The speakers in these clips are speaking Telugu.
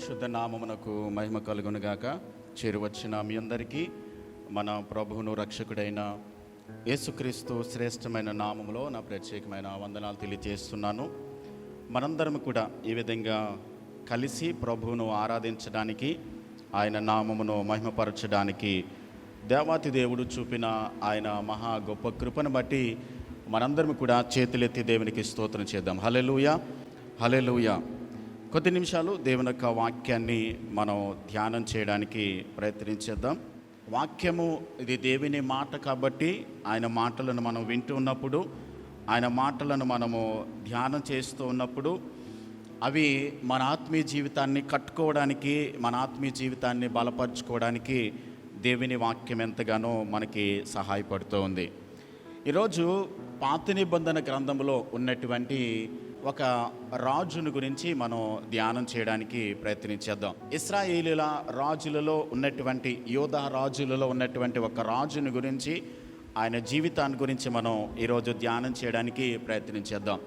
పరిశుద్ధ నామమునకు మహిమ కలుగునుగాక. చేరువచ్చిన మీ అందరికీ మన ప్రభువును రక్షకుడైన యేసుక్రీస్తు శ్రేష్టమైన నామములో నా ప్రత్యేకమైన వందనాలు తెలియజేస్తున్నాను. మనందరం కూడా ఈ విధంగా కలిసి ప్రభువును ఆరాధించడానికి, ఆయన నామమును మహిమపరచడానికి దేవాతి దేవుడు చూపిన ఆయన మహా గొప్ప కృపను బట్టి మనందరం కూడా చేతులెత్తి దేవునికి స్తోత్రం చేద్దాం. హల్లెలూయా, హల్లెలూయా. కొద్ది నిమిషాలు దేవుని యొక్క వాక్యాన్ని మనం ధ్యానం చేయడానికి ప్రయత్నించేద్దాం. వాక్యము ఇది దేవుని మాట కాబట్టి ఆయన మాటలను మనం వింటూ ఉన్నప్పుడు, ఆయన మాటలను మనము ధ్యానం చేస్తూ ఉన్నప్పుడు అవి మన ఆత్మీయ జీవితాన్ని కట్టుకోవడానికి, మన ఆత్మీయ జీవితాన్ని బలపరుచుకోవడానికి దేవుని వాక్యం ఎంతగానో మనకి సహాయపడుతూ ఉంది. ఈరోజు పాత నిబంధన గ్రంథంలో ఉన్నటువంటి ఒక రాజును గురించి మనం ధ్యానం చేయడానికి ప్రయత్నించేద్దాం. ఇశ్రాయేలీల రాజులలో ఉన్నటువంటి యోధా రాజులలో ఉన్నటువంటి ఒక రాజుని గురించి, ఆయన జీవితాన్ని గురించి మనం ఈరోజు ధ్యానం చేయడానికి ప్రయత్నించేద్దాం.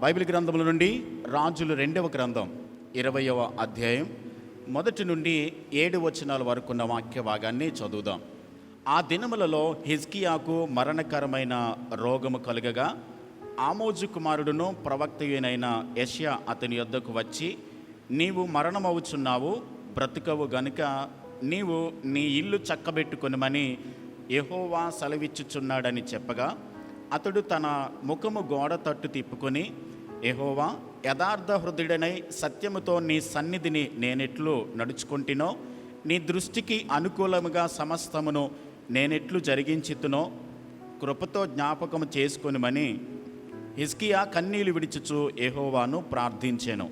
బైబిల్ గ్రంథముల నుండి రాజులు 2వ గ్రంథం 20వ అధ్యాయం 1 నుండి 7 వచనాల వరకు ఉన్న వాక్య భాగాన్ని చదువుదాం. ఆ దినములలో హిజ్కియాకు మరణకరమైన రోగము కలుగగా ఆమోజు కుమారుడును ప్రవక్తయునైన యెషయా అతని యొద్దకు వచ్చి, నీవు మరణమవుచున్నావు, బ్రతుకవు గనుక నీవు నీ ఇల్లు చక్కబెట్టుకొనుమని యెహోవా సెలవిచ్చుచున్నాడని చెప్పగా, అతడు తన ముఖము గోడ తట్టు తిప్పుకొని, యెహోవా, యథార్థ హృదయుడనై సత్యముతో నీ సన్నిధిని నేనెట్లు నడుచుకుంటునో, నీ దృష్టికి అనుకూలముగా సమస్తమును నేనెట్లు జరిగించుతునో కృపతో జ్ఞాపకము చేసుకొనుమని హిజ్కియా కన్నీళ్లు విడిచుచు యెహోవాను ప్రార్థించెను.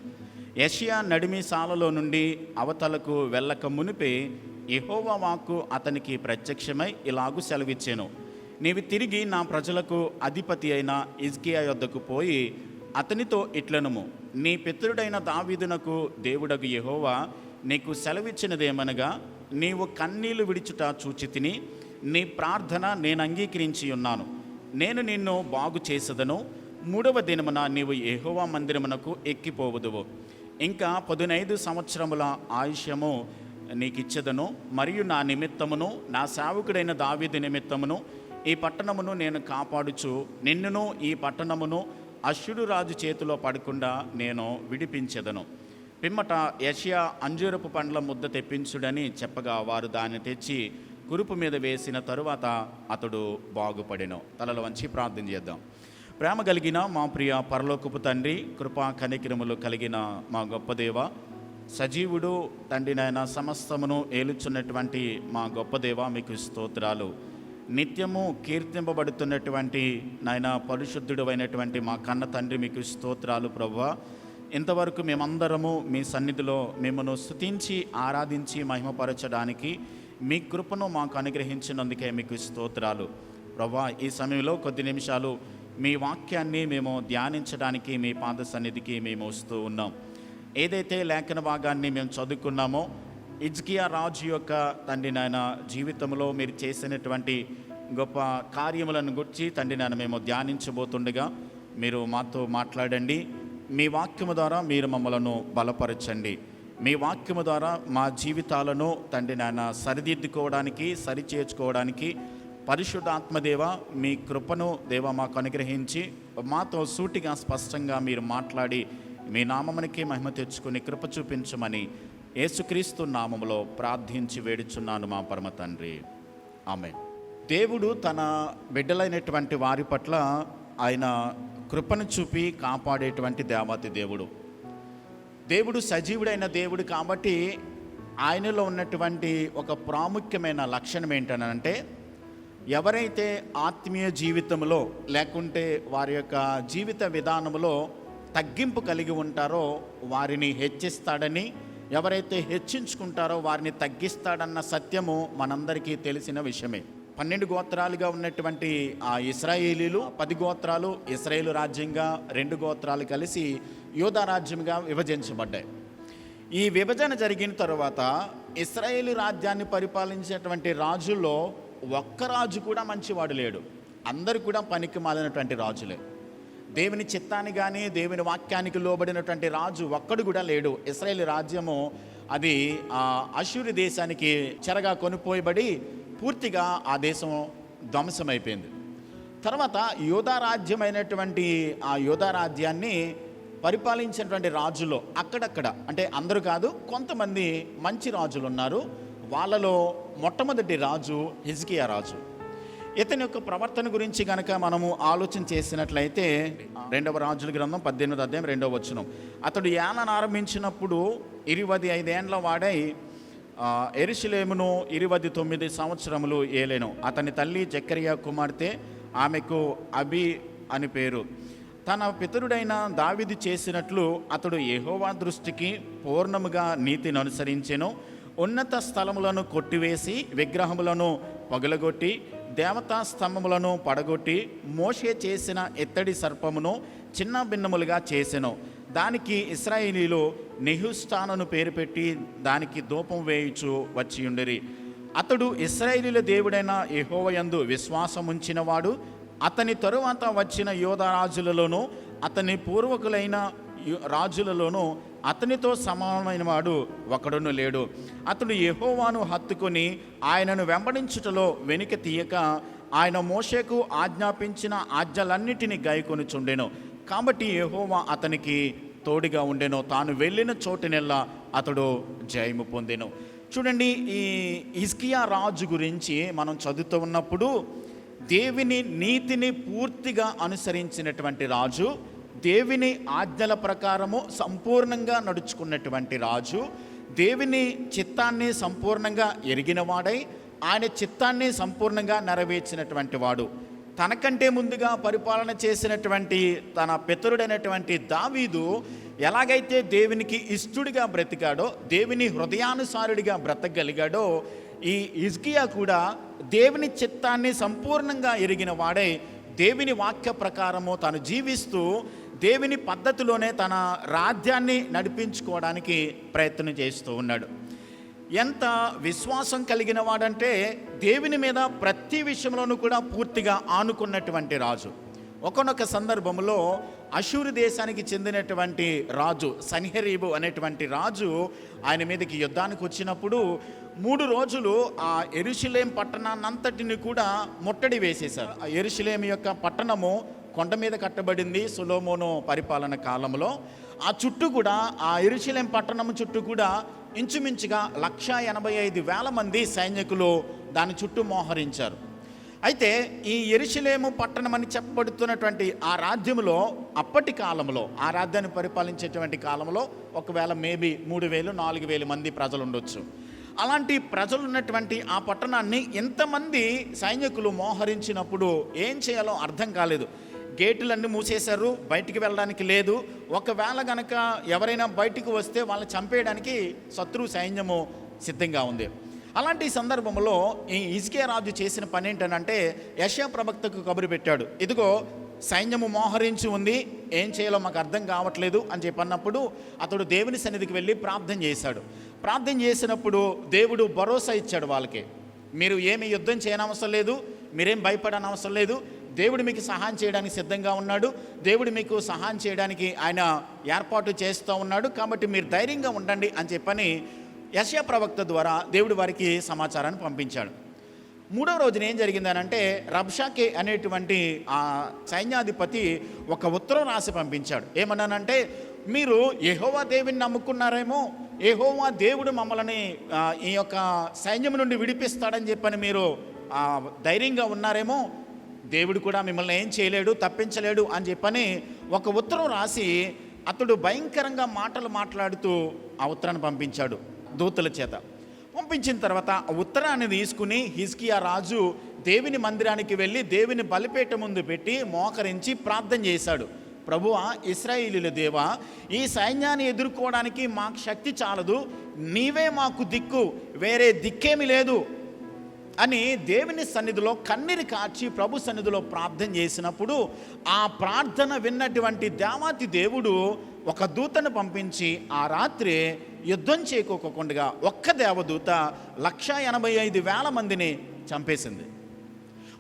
యెషయా నడిమి సాలలో నుండి అవతలకు వెళ్ళక మునిపే యెహోవా వాక్కు అతనికి ప్రత్యక్షమై ఇలాగు సెలవిచ్చెను, నీవు తిరిగి నా ప్రజలకు అధిపతి అయిన హిజ్కియా యొద్దకు పోయి అతనితో ఇట్లనుము, నీ పితరుడైన దావీదునకు దేవుడగు యెహోవా నీకు సెలవిచ్చినదేమనగా, నీవు కన్నీళ్లు విడిచుట చూచితిని, నీ ప్రార్థన నేను అంగీకరించి ఉన్నాను, నేను నిన్ను బాగు చేసదను, 3వ దినమున నీవు యెహోవా మందిరమునకు ఎక్కిపోవుదువు, ఇంకా 15 సంవత్సరముల ఆయుష్యము నీకిచ్చెదను, మరియు నా నిమిత్తమును నా సేవకుడైన దావీదు నిమిత్తమును ఈ పట్టణమును నేను కాపాడుచు నిన్నును ఈ పట్టణమును అష్షూరు రాజు చేతిలో పడకుండా నేను విడిపించెదను. పిమ్మట యెషయా అంజూరపు పండ్ల ముద్ద తెప్పించుడని చెప్పగా వారు దాన్ని తెచ్చి కురుపు మీద వేసిన తరువాత అతడు బాగుపడెను. తలలు వంచి ప్రార్థన చేద్దాం. ప్రేమ కలిగిన మా ప్రియ పరలోకపు తండ్రి, కృపా కనికరములు కలిగిన మా గొప్ప దేవ, సజీవుడు తండ్రి నాయన సమస్తమును ఏలుచున్నటువంటి మా గొప్ప దేవ, మీకు స్తోత్రాలు. నిత్యము కీర్తింపబడుతున్నటువంటి నాయన పరిశుద్ధుడు అయినటువంటి మా కన్న తండ్రి, మీకు స్తోత్రాలు ప్రభువా. ఇంతవరకు మేమందరము మీ సన్నిధిలో మిమ్మను స్తుతించి ఆరాధించి మహిమపరచడానికి మీ కృపను మాకు అనుగ్రహించినందుకే మీకు స్తోత్రాలు ప్రభువా. ఈ సమయంలో కొద్ది నిమిషాలు మీ వాక్యాన్ని మేము ధ్యానించడానికి మీ పాద సన్నిధికి మేము వస్తూ ఉన్నాం. ఏదైతే లేఖన భాగాన్ని మేము చదువుకున్నామో, హిజ్కియా రాజు యొక్క తండ్రి నాయన జీవితంలో మీరు చేసినటువంటి గొప్ప కార్యములను గురించి తండ్రి నాయన మేము ధ్యానించబోతుండగా మీరు మాతో మాట్లాడండి. మీ వాక్యము ద్వారా మీరు మమ్మలను బలపరచండి. మీ వాక్యము ద్వారా మా జీవితాలను తండ్రి నాయన సరిదిద్దుకోవడానికి, సరిచేర్చుకోవడానికి పరిశుద్ధాత్మదేవ మీ కృపను దేవ మాకు అనుగ్రహించి మాతో సూటిగా స్పష్టంగా మీరు మాట్లాడి మీ నామమునికి మహిమ తెచ్చుకుని కృప చూపించమని యేసుక్రీస్తు నామములో ప్రార్థించి వేడుచున్నాను మా పరమ తండ్రి, ఆమేన్. దేవుడు తన బిడ్డలైనటువంటి వారి పట్ల ఆయన కృపను చూపి కాపాడేటువంటి దేవాతి దేవుడు. దేవుడు సజీవుడైన దేవుడు కాబట్టి ఆయనలో ఉన్నటువంటి ఒక ప్రాముఖ్యమైన లక్షణం ఏంటనంటే, ఎవరైతే ఆత్మీయ జీవితంలో లేకుంటే వారి యొక్క జీవిత విధానంలో తగ్గింపు కలిగి ఉంటారో వారిని హెచ్చిస్తాడని, ఎవరైతే హెచ్చించుకుంటారో వారిని తగ్గిస్తాడన్న సత్యము మనందరికీ తెలిసిన విషయమే. 12 గోత్రాలుగా ఉన్నటువంటి ఆ ఇశ్రాయేలీలు 10 గోత్రాలు ఇశ్రాయేలు రాజ్యంగా, 2 గోత్రాలు కలిసి యోధా రాజ్యంగా విభజించబడ్డాయి. ఈ విభజన జరిగిన తర్వాత ఇశ్రాయేలు రాజ్యాన్ని పరిపాలించేటువంటి రాజుల్లో ఒక్క రాజు కూడా మంచివాడు లేడు. అందరూ కూడా పనికి మాలినటువంటి రాజులే. దేవుని చిత్తాన్ని కానీ దేవుని వాక్యానికి లోబడినటువంటి రాజు ఒక్కడు కూడా లేడు. ఇశ్రాయేల్ రాజ్యము అది అష్షూరు దేశానికి చెరగా కొనిపోయబడి పూర్తిగా ఆ దేశం ధ్వంసమైపోయింది. తర్వాత యూదా రాజ్యమైనటువంటి ఆ యూదా రాజ్యాన్ని పరిపాలించినటువంటి రాజులో అక్కడక్కడ, అంటే అందరూ కాదు, కొంతమంది మంచి రాజులు ఉన్నారు. వాళ్ళలో మొట్టమొదటి రాజు హిజ్కియా రాజు. ఇతని యొక్క ప్రవర్తన గురించి కనుక మనము ఆలోచన చేసినట్లయితే 2వ రాజుల గ్రంథం 18వ అధ్యాయం 2వ వచనం, అతడు ఏలన ఆరంభించినప్పుడు 25 ఏండ్ల వాడై యెరూషలేమును 29 సంవత్సరములు ఏలెను. అతని తల్లి జకరియా కుమార్తె, ఆమెకు అబి అని పేరు. తన పితరుడైన దావీదు చేసినట్లు అతడు యెహోవా దృష్టికి పూర్ణముగా నీతిని అనుసరించెను. ఉన్నత స్థలములను కొట్టివేసి విగ్రహములను పగులగొట్టి దేవతా స్తంభములను పడగొట్టి మోషే చేసిన ఎత్తడి సర్పమును చిన్న భిన్నములుగా చేసెను. దానికి ఇశ్రాయేలీలు నెహుష్టానును పేరు పెట్టి దానికి ధూపం వేయుచు వచ్చి ఉండిరి. అతడు ఇశ్రాయేలీల దేవుడైన యెహోవా యందు విశ్వాసముంచినవాడు. అతని తరువాత వచ్చిన యోధా రాజులలోనూ అతని పూర్వకులైన రాజులలోనూ అతనితో సమానమైన వాడు ఒకడును లేడు. అతడు యెహోవాను హత్తుకొని ఆయనను వెంబడించుటలో వెనుక తీయక ఆయన మోషేకు ఆజ్ఞాపించిన ఆజ్ఞలన్నిటినీ గైకొనుచుండెను. కాబట్టి యెహోవా అతనికి తోడుగా ఉండెను. తాను వెళ్ళిన చోటునెల్లా అతడు జయము పొందెను. చూడండి, ఈ హిజ్కియా రాజు గురించి మనం చదువుతూ ఉన్నప్పుడు దేవుని నీతిని పూర్తిగా అనుసరించినటువంటి రాజు, దేవుని ఆజ్ఞల ప్రకారము సంపూర్ణంగా నడుచుకున్నటువంటి రాజు, దేవుని చిత్తాన్ని సంపూర్ణంగా ఎరిగినవాడై ఆయన చిత్తాన్ని సంపూర్ణంగా నెరవేర్చినటువంటి వాడు. తనకంటే ముందుగా పరిపాలన చేసినటువంటి తన పితరుడైనటువంటి దావీదు ఎలాగైతే దేవునికి ఇష్టడిగా బ్రతికాడో, దేవుని హృదయానుసారుడిగా బ్రతకగలిగాడో, ఈ హిజ్కియా కూడా దేవుని చిత్తాన్ని సంపూర్ణంగా ఎరిగిన వాడై దేవుని వాక్య ప్రకారము తను జీవిస్తూ దేవుని పద్ధతిలోనే తన రాజ్యాన్ని నడిపించుకోవడానికి ప్రయత్నం చేస్తూ ఉన్నాడు. ఎంత విశ్వాసం కలిగిన వాడంటే దేవుని మీద ప్రతి విషయంలోనూ కూడా పూర్తిగా ఆనుకున్నటువంటి రాజు. ఒక్కొక్క సందర్భంలో అష్షూరు దేశానికి చెందినటువంటి రాజు సన్హెరీబు అనేటువంటి రాజు ఆయన మీదకి యుద్ధానికి వచ్చినప్పుడు 3 రోజులు ఆ యెరూషలేం పట్టణాన్నంతటిని కూడా ముట్టడి వేసేశారు. ఆ యెరూషలేం యొక్క పట్టణము కొండ మీద కట్టబడింది సొలొమోను పరిపాలన కాలంలో. ఆ చుట్టూ కూడా ఆ యెరూషలేం పట్టణం చుట్టూ కూడా ఇంచుమించుగా 185,000 మంది సైనికులు దాని చుట్టూ మోహరించారు. అయితే ఈ యెరూషలేము పట్టణం అని చెప్పబడుతున్నటువంటి ఆ రాజ్యంలో అప్పటి కాలంలో ఆ రాజ్యాన్ని పరిపాలించేటువంటి కాలంలో ఒకవేళ మేబీ 3,000-4,000 మంది ప్రజలు ఉండొచ్చు. అలాంటి ప్రజలు ఉన్నటువంటి ఆ పట్టణాన్ని ఎంతమంది సైనికులు మోహరించినప్పుడు ఏం చేయాలో అర్థం కాలేదు. గేటులన్నీ మూసేశారు, బయటికి వెళ్ళడానికి లేదు. ఒకవేళ గనక ఎవరైనా బయటికి వస్తే వాళ్ళని చంపేయడానికి శత్రు సైన్యము సిద్ధంగా ఉంది. అలాంటి సందర్భంలో ఈ హిజ్కియా రాజు చేసిన పని ఏంటంటే యెషయా ప్రవక్తకు కబురు పెట్టాడు, ఇదిగో సైన్యము మోహరించి ఉంది, ఏం చేయాలో మాకు అర్థం కావట్లేదు అని చెప్పన్నప్పుడు అతడు దేవుని సన్నిధికి వెళ్ళి ప్రార్థన చేశాడు. ప్రార్థన చేసినప్పుడు దేవుడు భరోసా ఇచ్చాడు వాళ్ళకి, మీరు ఏమి యుద్ధం చేయనవసరం లేదు, మీరేం భయపడనవసరం లేదు, దేవుడు మీకు సహాయం చేయడానికి సిద్ధంగా ఉన్నాడు, దేవుడు మీకు సహాయం చేయడానికి ఆయన ఏర్పాటు చేస్తూ ఉన్నాడు, కాబట్టి మీరు ధైర్యంగా ఉండండి అని చెప్పని యెషయా ప్రవక్త ద్వారా దేవుడు వారికి సమాచారాన్ని పంపించాడు. 3వ రోజున ఏం జరిగిందనంటే రబ్షాకే అనేటువంటి ఆ సైన్యాధిపతి ఒక ఉత్తరం రాసి పంపించాడు. ఏమన్నానంటే, మీరు యెహోవా దేవుని నమ్ముకున్నారేమో, యెహోవా దేవుడు మమ్మల్ని ఈ యొక్క సైన్యం నుండి విడిపిస్తాడని చెప్పని మీరు ధైర్యంగా ఉన్నారేమో, దేవుడు కూడా మిమ్మల్ని ఏం చేయలేడు, తప్పించలేడు అని చెప్పని ఒక ఉత్తరం రాసి అతడు భయంకరంగా మాటలు మాట్లాడుతూ ఆ ఉత్తరాన్ని పంపించాడు దూతల చేత. పంపించిన తర్వాత ఆ ఉత్తరాన్ని తీసుకుని హిజ్కియా రాజు దేవుని మందిరానికి వెళ్ళి దేవుని బలిపీఠం ముందు పెట్టి మోకరించి ప్రార్థన చేశాడు. ప్రభువా, ఇశ్రాయేలీయుల దేవా, ఈ సైన్యాన్ని ఎదుర్కోవడానికి మాకు శక్తి చాలదు, నీవే మాకు దిక్కు, వేరే దిక్కేమీ లేదు అని దేవుని సన్నిధిలో కన్నీరు కార్చి ప్రభు సన్నిధిలో ప్రార్థన చేసినప్పుడు ఆ ప్రార్థన విన్నటువంటి దేవాతి దేవుడు ఒక దూతను పంపించి ఆ రాత్రి యుద్ధం చేయకోకుండా ఒక్క దేవదూత 185,000 మందిని చంపేసింది.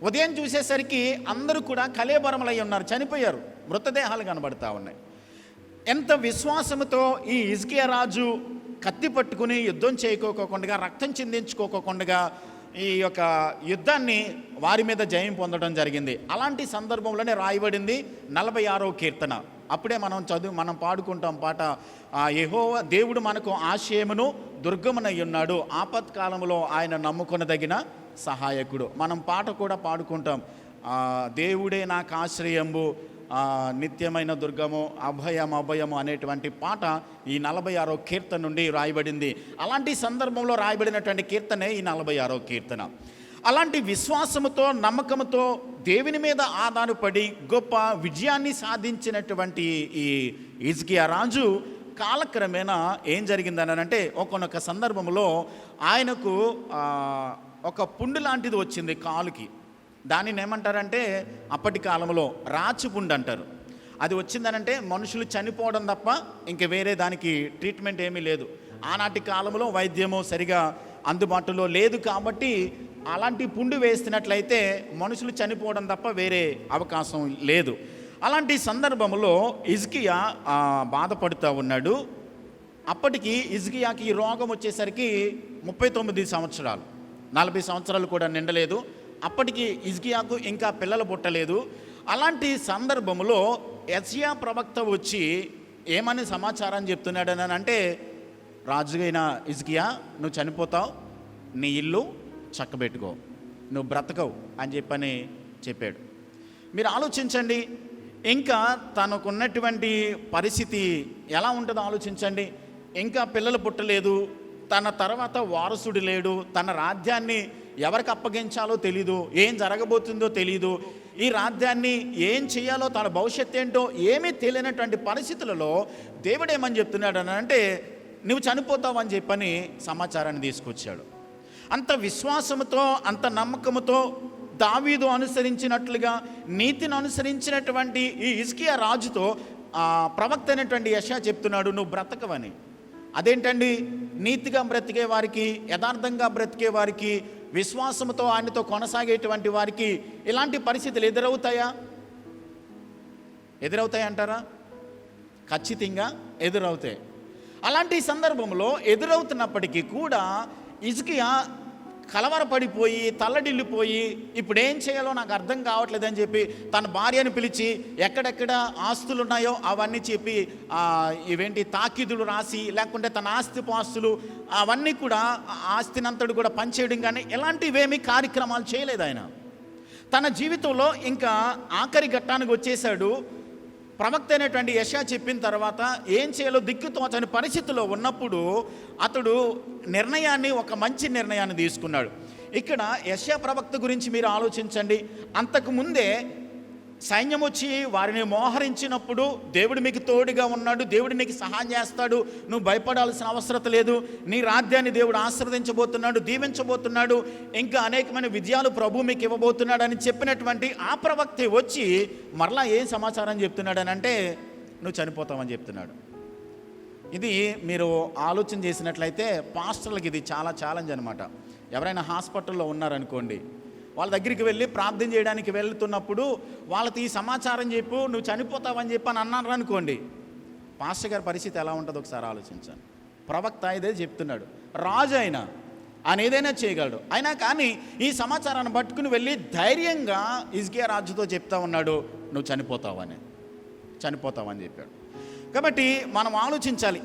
ఉదయం చూసేసరికి అందరూ కూడా కలేబరములై ఉన్నారు, చనిపోయారు. మృతదేహాలు కనబడతా ఉన్నాయి. ఎంత విశ్వాసంతో ఈ హిజ్కియా రాజు కత్తి పట్టుకుని యుద్ధం చేయకోకుండా, రక్తం చిందించుకోకుండా ఈ యొక్క యుద్ధాన్ని వారి మీద జయం పొందడం జరిగింది. అలాంటి సందర్భంలోనే రాయబడింది 46వ కీర్తన. అప్పుడే మనం పాడుకుంటాం పాట, యెహోవా దేవుడు మనకు ఆశ్రయమును దుర్గమునై ఉన్నాడు, ఆపత్కాలంలో ఆయన నమ్ముకొనదగిన సహాయకుడు. మనం పాట కూడా పాడుకుంటాం, దేవుడే నాకు ఆశ్రయంబు, నిత్యమైన దుర్గము, అభయము అనేటువంటి పాట ఈ 46వ కీర్తన నుండి రాయబడింది. అలాంటి సందర్భంలో రాయబడినటువంటి కీర్తనే ఈ 46వ కీర్తన. అలాంటి విశ్వాసముతో, నమ్మకంతో దేవుని మీద ఆధారపడి గొప్ప విజయాన్ని సాధించినటువంటి ఈ హిజ్కియా రాజు కాలక్రమేణా ఏం జరిగిందని అంటే, ఒక్కొక్క సందర్భంలో ఆయనకు ఒక పుండు లాంటిది వచ్చింది కాలుకి. దానిని ఏమంటారంటే అప్పటి కాలంలో రాచిపుండు అంటారు. అది వచ్చిందనంటే మనుషులు చనిపోవడం తప్ప ఇంక వేరే దానికి ట్రీట్మెంట్ ఏమీ లేదు. ఆనాటి కాలంలో వైద్యము సరిగా అందుబాటులో లేదు కాబట్టి అలాంటి పుండు వేస్తున్నట్లయితే మనుషులు చనిపోవడం తప్ప వేరే అవకాశం లేదు. అలాంటి సందర్భంలో హిజ్కియా బాధపడుతూ ఉన్నాడు. అప్పటికి హిజ్కియాకి రోగం వచ్చేసరికి 39 సంవత్సరాలు, 40 సంవత్సరాలు కూడా నిండలేదు. అప్పటికి హిజ్కియాకు ఇంకా పిల్లలు పుట్టలేదు. అలాంటి సందర్భంలో యెషయా ప్రవక్త వచ్చి ఏమని సమాచారం చెప్తున్నాడని అంటే, రాజుగైన హిజ్కియా, నువ్వు చనిపోతావు, నీ ఇల్లు చక్కబెట్టుకో, నువ్వు బ్రతకవు అని చెప్పాడు. మీరు ఆలోచించండి, ఇంకా తనకున్నటువంటి పరిస్థితి ఎలా ఉంటుందో ఆలోచించండి. ఇంకా పిల్లలు పుట్టలేదు, తన తర్వాత వారసుడు లేడు, తన రాజ్యాన్ని ఎవరికి అప్పగించాలో తెలీదు, ఏం జరగబోతుందో తెలీదు, ఈ రాజ్యాన్ని ఏం చేయాలో, తన భవిష్యత్తు ఏంటో ఏమీ తెలియనటువంటి పరిస్థితులలో దేవుడు ఏమని చెప్తున్నాడు అని అంటే, నువ్వు చనిపోతావు అని చెప్పని సమాచారాన్ని తీసుకొచ్చాడు. అంత విశ్వాసంతో, అంత నమ్మకంతో దావీదు అనుసరించినట్లుగా నీతిని అనుసరించినటువంటి ఈ హిజ్కియా రాజుతో ప్రవక్త అయినటువంటి యెషయా చెప్తున్నాడు, నువ్వు బ్రతకవని. అదేంటండి, నీతిగా బ్రతికే వారికి, యథార్థంగా బ్రతికే వారికి, విశ్వాసంతో ఆయనతో కొనసాగేటువంటి వారికి ఇలాంటి పరిస్థితులు ఎదురవుతాయి అంటారా? ఖచ్చితంగా ఎదురవుతాయి. అలాంటి సందర్భంలో ఎదురవుతున్నప్పటికీ కూడా హిజ్కియా కలవరపడిపోయి, తల్లడిల్లిపోయి, ఇప్పుడు ఏం చేయాలో నాకు అర్థం కావట్లేదని చెప్పి తన భార్యను పిలిచి ఎక్కడెక్కడ ఆస్తులు ఉన్నాయో అవన్నీ చెప్పి ఇవేంటి తాకీదులు రాసి, లేకుంటే తన ఆస్తిపాస్తులు అవన్నీ కూడా ఆస్తినంతడు కూడా పనిచేయడం కానీ ఇలాంటివేమీ కార్యక్రమాలు చేయలేదు ఆయన. తన జీవితంలో ఇంకా ఆఖరి ఘట్టానికి వచ్చేసాడు. ప్రవక్త అయినటువంటి యెషయా చెప్పిన తర్వాత ఏం చేయాలో దిక్కుతోచని పరిస్థితిలో ఉన్నప్పుడు అతడు ఒక మంచి నిర్ణయాన్ని తీసుకున్నాడు. ఇక్కడ యెషయా ప్రవక్త గురించి మీరు ఆలోచించండి. అంతకుముందే సైన్యం వచ్చి వారిని మోహరించినప్పుడు దేవుడు మీకు తోడుగా ఉన్నాడు, దేవుడు నీకు సహాయం చేస్తాడు, నువ్వు భయపడాల్సిన అవసరం లేదు, నీ రాజ్యాన్ని దేవుడు ఆశీర్వదించబోతున్నాడు, దీవించబోతున్నాడు, ఇంకా అనేకమైన విజయాలు ప్రభు మీకు ఇవ్వబోతున్నాడు అని చెప్పినటువంటి ఆ ప్రవక్త వచ్చి మరలా ఏం సమాచారం చెప్తున్నాడని అంటే, నువ్వు చనిపోతావని చెప్తున్నాడు. ఇది మీరు ఆలోచన చేసినట్లయితే పాస్టర్లకు ఇది చాలా ఛాలెంజ్ అనమాట. ఎవరైనా హాస్పిటల్లో ఉన్నారనుకోండి, వాళ్ళ దగ్గరికి వెళ్ళి ప్రార్థన చేయడానికి వెళ్తున్నప్పుడు వాళ్ళకి ఈ సమాచారం చెప్పు, నువ్వు చనిపోతావని చెప్పి అని అన్నారు అనుకోండి, పాస్టర్ గారి పరిస్థితి ఎలా ఉంటుందో ఒకసారి ఆలోచించాను. ప్రవక్త ఇదే చెప్తున్నాడు, రాజు అయినా ఆయన ఏదైనా చేయగలడు. అయినా కానీ ఈ సమాచారాన్ని పట్టుకుని వెళ్ళి ధైర్యంగా హిజ్కియా రాజుతో చెప్తా ఉన్నాడు, నువ్వు చనిపోతావని చెప్పాడు. కాబట్టి మనం ఆలోచించాలి,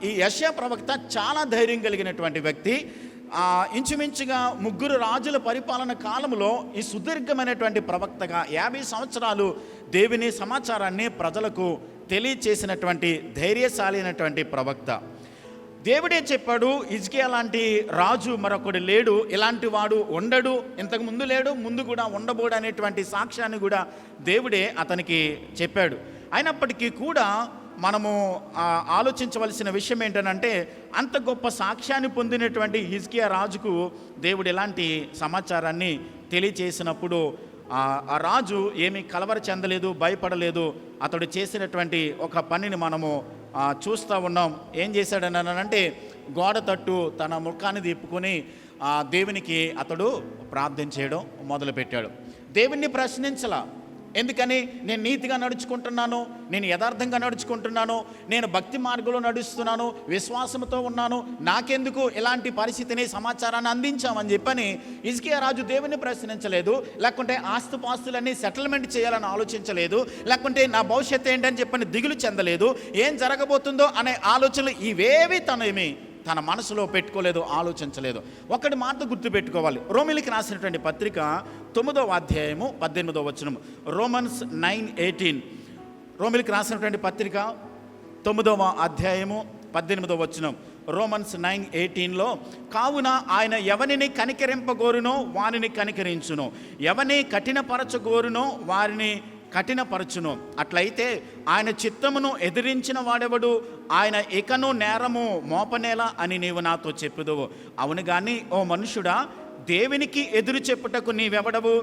ఈ యెషయా ప్రవక్త చాలా ధైర్యం కలిగినటువంటి వ్యక్తి. ఇంచుమించుగా 3 రాజుల పరిపాలన కాలంలో ఈ సుదీర్ఘమైనటువంటి ప్రవక్తగా 50 సంవత్సరాలు దేవుని సమాచారాన్ని ప్రజలకు తెలియచేసినటువంటి ధైర్యశాలి అయినటువంటి ప్రవక్త. దేవుడే చెప్పాడు, హిజ్కియా లాంటి రాజు మరొకడు లేడు, ఇలాంటి వాడు ఉండడు, ఇంతకు ముందు లేడు, ముందు కూడా ఉండబోడు అనేటువంటి సాక్ష్యాన్ని కూడా దేవుడే అతనికి చెప్పాడు. అయినప్పటికీ కూడా మనము ఆలోచించవలసిన విషయం ఏంటంటే, అంత గొప్ప సాక్ష్యాన్ని పొందినటువంటి హిజ్కియా రాజుకు దేవుడు ఎలాంటి సమాచారాన్ని తెలియచేసినప్పుడు ఆ రాజు ఏమీ కలవర చెందలేదు, భయపడలేదు. అతడు చేసినటువంటి ఒక పనిని మనము చూస్తూ ఉన్నాం. ఏం చేశాడని అంటే, గోడ తట్టు తన ముఖాన్ని తిప్పుకొని దేవునికి అతడు ప్రార్థన చేయడం మొదలుపెట్టాడు. దేవుణ్ణి ప్రశ్నించలా, ఎందుకని? నేను నీతిగా నడుచుకుంటున్నాను, నేను యథార్థంగా నడుచుకుంటున్నాను, నేను భక్తి మార్గంలో నడుస్తున్నాను, విశ్వాసంతో ఉన్నాను, నాకెందుకు ఇలాంటి పరిస్థితిని సమాచారాన్ని అందించామని చెప్పని హిజ్కియా రాజు దేవుని ప్రశ్నించలేదు, లేకుంటే ఆస్తుపాస్తులన్నీ సెటిల్మెంట్ చేయాలని ఆలోచించలేదు, లేకుంటే నా భవిష్యత్తు ఏంటని చెప్పని దిగులు చెందలేదు, ఏం జరగబోతుందో అనే ఆలోచనలు ఇవేవి తన మనసులో పెట్టుకోలేదు, ఆలోచించలేదు. ఒకటి మాట గుర్తుపెట్టుకోవాలి. రోమిలికి రాసినటువంటి పత్రిక 9వ అధ్యాయము 18వ వచనం, రోమన్స్ 9:18. రోమిలికి రాసినటువంటి పత్రిక 9వ అధ్యాయము 18వ వచనం, రోమన్స్ 9:18లో, కావున ఆయన ఎవరిని కనికరింపగోరునో వారిని కనికరించును, ఎవరిని కఠినపరచగోరునో వారిని కఠినపరచును. అట్లయితే ఆయన చిత్తమును ఎదిరించిన వాడెవడు? ఆయన ఇకను నేరము మోపనేలా అని నీవు నాతో చెప్పుదువు. అవును గాని ఓ మనుషుడా, దేవునికి ఎదురు చెప్పుటకు నీవెవడవు?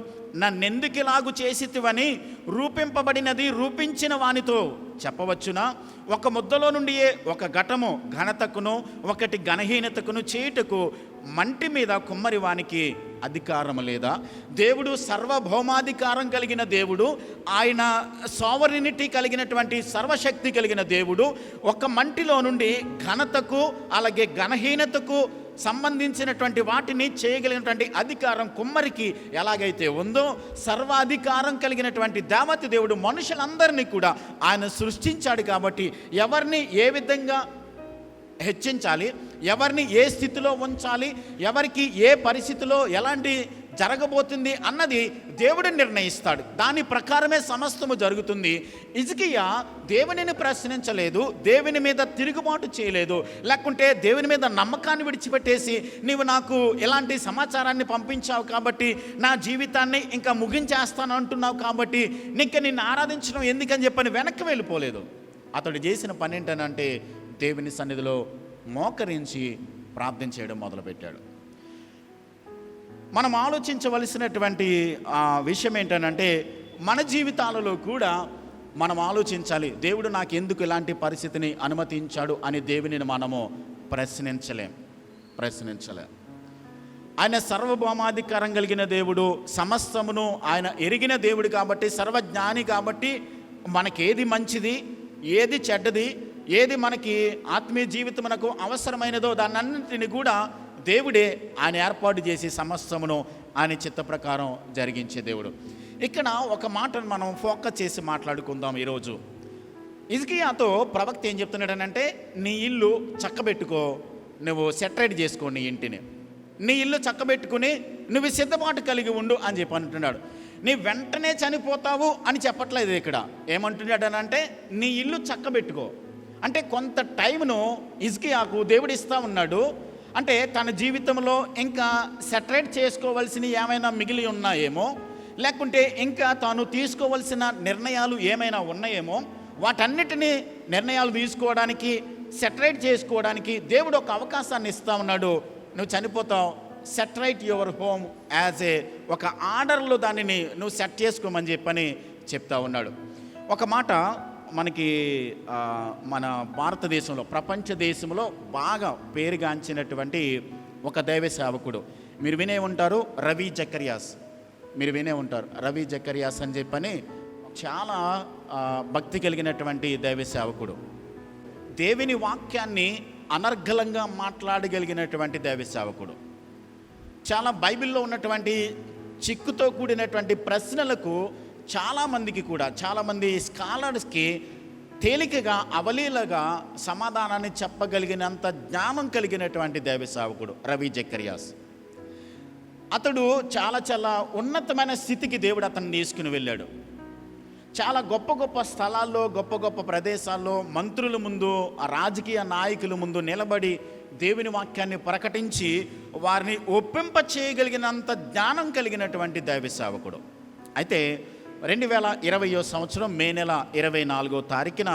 నన్నెందుకిలాగు చేసితివని రూపింపబడినది రూపించిన వానితో చెప్పవచ్చునా? ఒక ముద్దలో నుండియే ఒక ఘటము ఘనతకును ఒకటి ఘనహీనతకును చేయుటకు మంటి మీద కుమ్మరి వానికి అధికారం లేదా? దేవుడు సర్వభౌమాధికారం కలిగిన దేవుడు, ఆయన సావరినిటీ కలిగినటువంటి సర్వశక్తి కలిగిన దేవుడు. ఒక మంటిలో నుండి ఘనతకు అలాగే ఘనహీనతకు సంబంధించినటువంటి వాటిని చేయగలిగినటువంటి అధికారం కుమ్మరికి ఎలాగైతే ఉందో, సర్వాధికారం కలిగినటువంటి దేవత దేవుడు మనుషులందరినీ కూడా ఆయన సృష్టించాడు. కాబట్టి ఎవరిని ఏ విధంగా హెచ్చించాలి, ఎవరిని ఏ స్థితిలో ఉంచాలి, ఎవరికి ఏ పరిస్థితిలో ఎలాంటి జరగబోతుంది అన్నది దేవుడు నిర్ణయిస్తాడు. దాని ప్రకారమే సమస్తము జరుగుతుంది. హిజ్కియా దేవునిని ప్రశ్నించలేదు, దేవుని మీద తిరుగుబాటు చేయలేదు, లేకుంటే దేవుని మీద నమ్మకాన్ని విడిచిపెట్టేసి నీవు నాకు ఇలాంటి సమాచారాన్ని పంపించావు కాబట్టి నా జీవితాన్ని ఇంకా ముగించేస్తాను అంటున్నావు కాబట్టి నీకు నిన్ను ఆరాధించడం ఎందుకని చెప్పని వెనక్కి వెళ్ళిపోలేదు. అతడు చేసిన పని ఏంటనంటే దేవుని సన్నిధిలో మోకరించి ప్రార్థన చేయడం మొదలుపెట్టాడు. మనం ఆలోచించవలసినటువంటి విషయం ఏంటనంటే, మన జీవితాలలో కూడా మనం ఆలోచించాలి, దేవుడు నాకు ఎందుకు ఇలాంటి పరిస్థితిని అనుమతించాడు అని దేవునిని మనము ప్రశ్నించలేం. ఆయన సర్వభౌమాధికారం కలిగిన దేవుడు, సమస్తమును ఆయన ఎరిగిన దేవుడు కాబట్టి, సర్వజ్ఞాని కాబట్టి, మనకేది మంచిది, ఏది చెడ్డది, ఏది మనకి ఆత్మీయ జీవితమునకు అవసరమైనదో దాన్నన్నింటిని కూడా దేవుడే ఆయన ఏర్పాటు చేసి సమస్తమును ఆయన చిత్త ప్రకారం జరిగించే దేవుడు. ఇక్కడ ఒక మాటను మనం ఫోకస్ చేసి మాట్లాడుకుందాం ఈరోజు. హిజ్కియాతో ప్రవక్త ఏం చెప్తున్నాడనంటే, నీ ఇల్లు చక్కబెట్టుకో, నువ్వు సెటరేట్ చేసుకో నీ ఇంటిని, నీ ఇల్లు చక్కబెట్టుకుని నువ్వు సిద్ధపాటు కలిగి ఉండు అని చెప్పి అంటున్నాడు. నీ వెంటనే చనిపోతావు అని చెప్పట్లేదు. ఇక్కడ ఏమంటున్నాడనంటే, నీ ఇల్లు చక్కబెట్టుకో అంటే కొంత టైంను హిజ్కియాకు దేవుడు ఇస్తూ ఉన్నాడు. అంటే తన జీవితంలో ఇంకా సెటరేట్ చేసుకోవాల్సినవి ఏమైనా మిగిలి ఉన్నాయేమో, లేకుంటే ఇంకా తాను తీసుకోవాల్సిన నిర్ణయాలు ఏమైనా ఉన్నాయేమో, వాటన్నిటినీ నిర్ణయాలు తీసుకోవడానికి, సెటరేట్ చేసుకోవడానికి దేవుడు ఒక అవకాశాన్ని ఇస్తూ ఉన్నాడు. నువ్వు చనిపోతావు, సెటరేట్ యువర్ హోమ్ యాజ్ ఒక ఆర్డర్లో దానిని నువ్వు సెట్ చేసుకోమని చెప్పని చెప్తా ఉన్నాడు. ఒక మాట మనకి మన భారతదేశంలో, ప్రపంచ దేశంలో బాగా పేరుగాంచినటువంటి ఒక దైవ సేవకుడు మీరు వినే ఉంటారు, రవి జకర్యాస్. మీరు వినే ఉంటారు రవి జకర్యాస్ అని చెప్పని చాలా భక్తి కలిగినటువంటి దైవ సేవకుడు. దేవుని వాక్యాన్ని అనర్గళంగా మాట్లాడగలిగినటువంటి దైవ సేవకుడు. చాలా బైబిల్లో ఉన్నటువంటి చిక్కుతో కూడినటువంటి ప్రశ్నలకు చాలామందికి కూడా, చాలామంది స్కాలర్స్కి తేలికగా అవలీలగా సమాధానాన్ని చెప్పగలిగినంత జ్ఞానం కలిగినటువంటి దైవ సేవకుడు రవి జకర్యాస్. అతడు చాలా చాలా ఉన్నతమైన స్థితికి దేవుడు అతన్ని తీసుకుని వెళ్ళాడు. చాలా గొప్ప గొప్ప స్థలాల్లో, గొప్ప గొప్ప ప్రదేశాల్లో మంత్రుల ముందు, రాజకీయ నాయకుల ముందు నిలబడి దేవుని వాక్యాన్ని ప్రకటించి వారిని ఒప్పింప చేయగలిగినంత జ్ఞానం కలిగినటువంటి దైవ సేవకుడు. అయితే 2020 సంవత్సరం మే నెల 24వ తారీఖున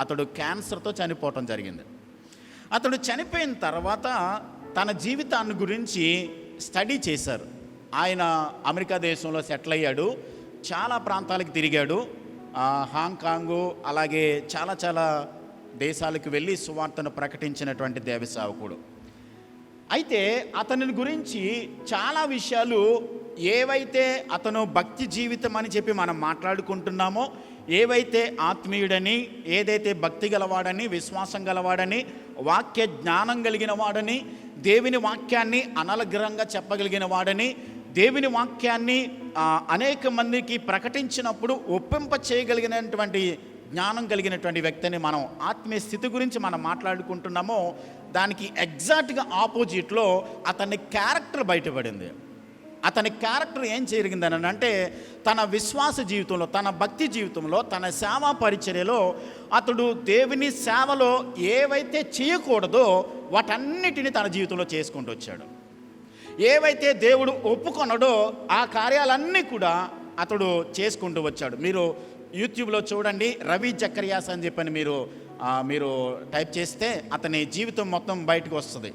అతడు క్యాన్సర్తో చనిపోవటం జరిగింది. అతడు చనిపోయిన తర్వాత తన జీవితాన్ని గురించి స్టడీ చేశారు. ఆయన అమెరికా దేశంలో సెటిల్ అయ్యాడు, చాలా ప్రాంతాలకు తిరిగాడు, హాంకాంగు అలాగే చాలా చాలా దేశాలకు వెళ్ళి సువార్తను ప్రకటించినటువంటి దేవ సేవకుడు. అయితే అతని గురించి చాలా విషయాలు ఏవైతే అతను భక్తి జీవితం అని చెప్పి మనం మాట్లాడుకుంటున్నామో, ఏవైతే ఆత్మీయుడని, ఏదైతే భక్తి గలవాడని, విశ్వాసం గలవాడని, వాక్య జ్ఞానం కలిగిన వాడని, దేవుని వాక్యాన్ని అనలగ్రంగా చెప్పగలిగిన వాడని, దేవుని వాక్యాన్ని అనేక మందికి ప్రకటించినప్పుడు ఒప్పింప చేయగలిగినటువంటి జ్ఞానం కలిగినటువంటి వ్యక్తిని మనం ఆత్మీయ స్థితి గురించి మనం మాట్లాడుకుంటున్నామో, దానికి ఎగ్జాక్ట్గా ఆపోజిట్లో అతని క్యారెక్టర్ బయటపడింది. అతని క్యారెక్టర్ ఏం జరిగిందని అంటే, తన విశ్వాస జీవితంలో, తన భక్తి జీవితంలో, తన సేవా పరిచర్యలో అతడు దేవుని సేవలో ఏవైతే చేయకూడదో వాటన్నిటిని తన జీవితంలో చేసుకుంటూ వచ్చాడు. ఏవైతే దేవుడు ఒప్పుకొనడో ఆ కార్యాలన్నీ కూడా అతడు చేసుకుంటూ వచ్చాడు. మీరు యూట్యూబ్లో చూడండి, రవి జకర్యాస్ అని చెప్పని మీరు టైప్ చేస్తే అతని జీవితం మొత్తం బయటకు వస్తుంది.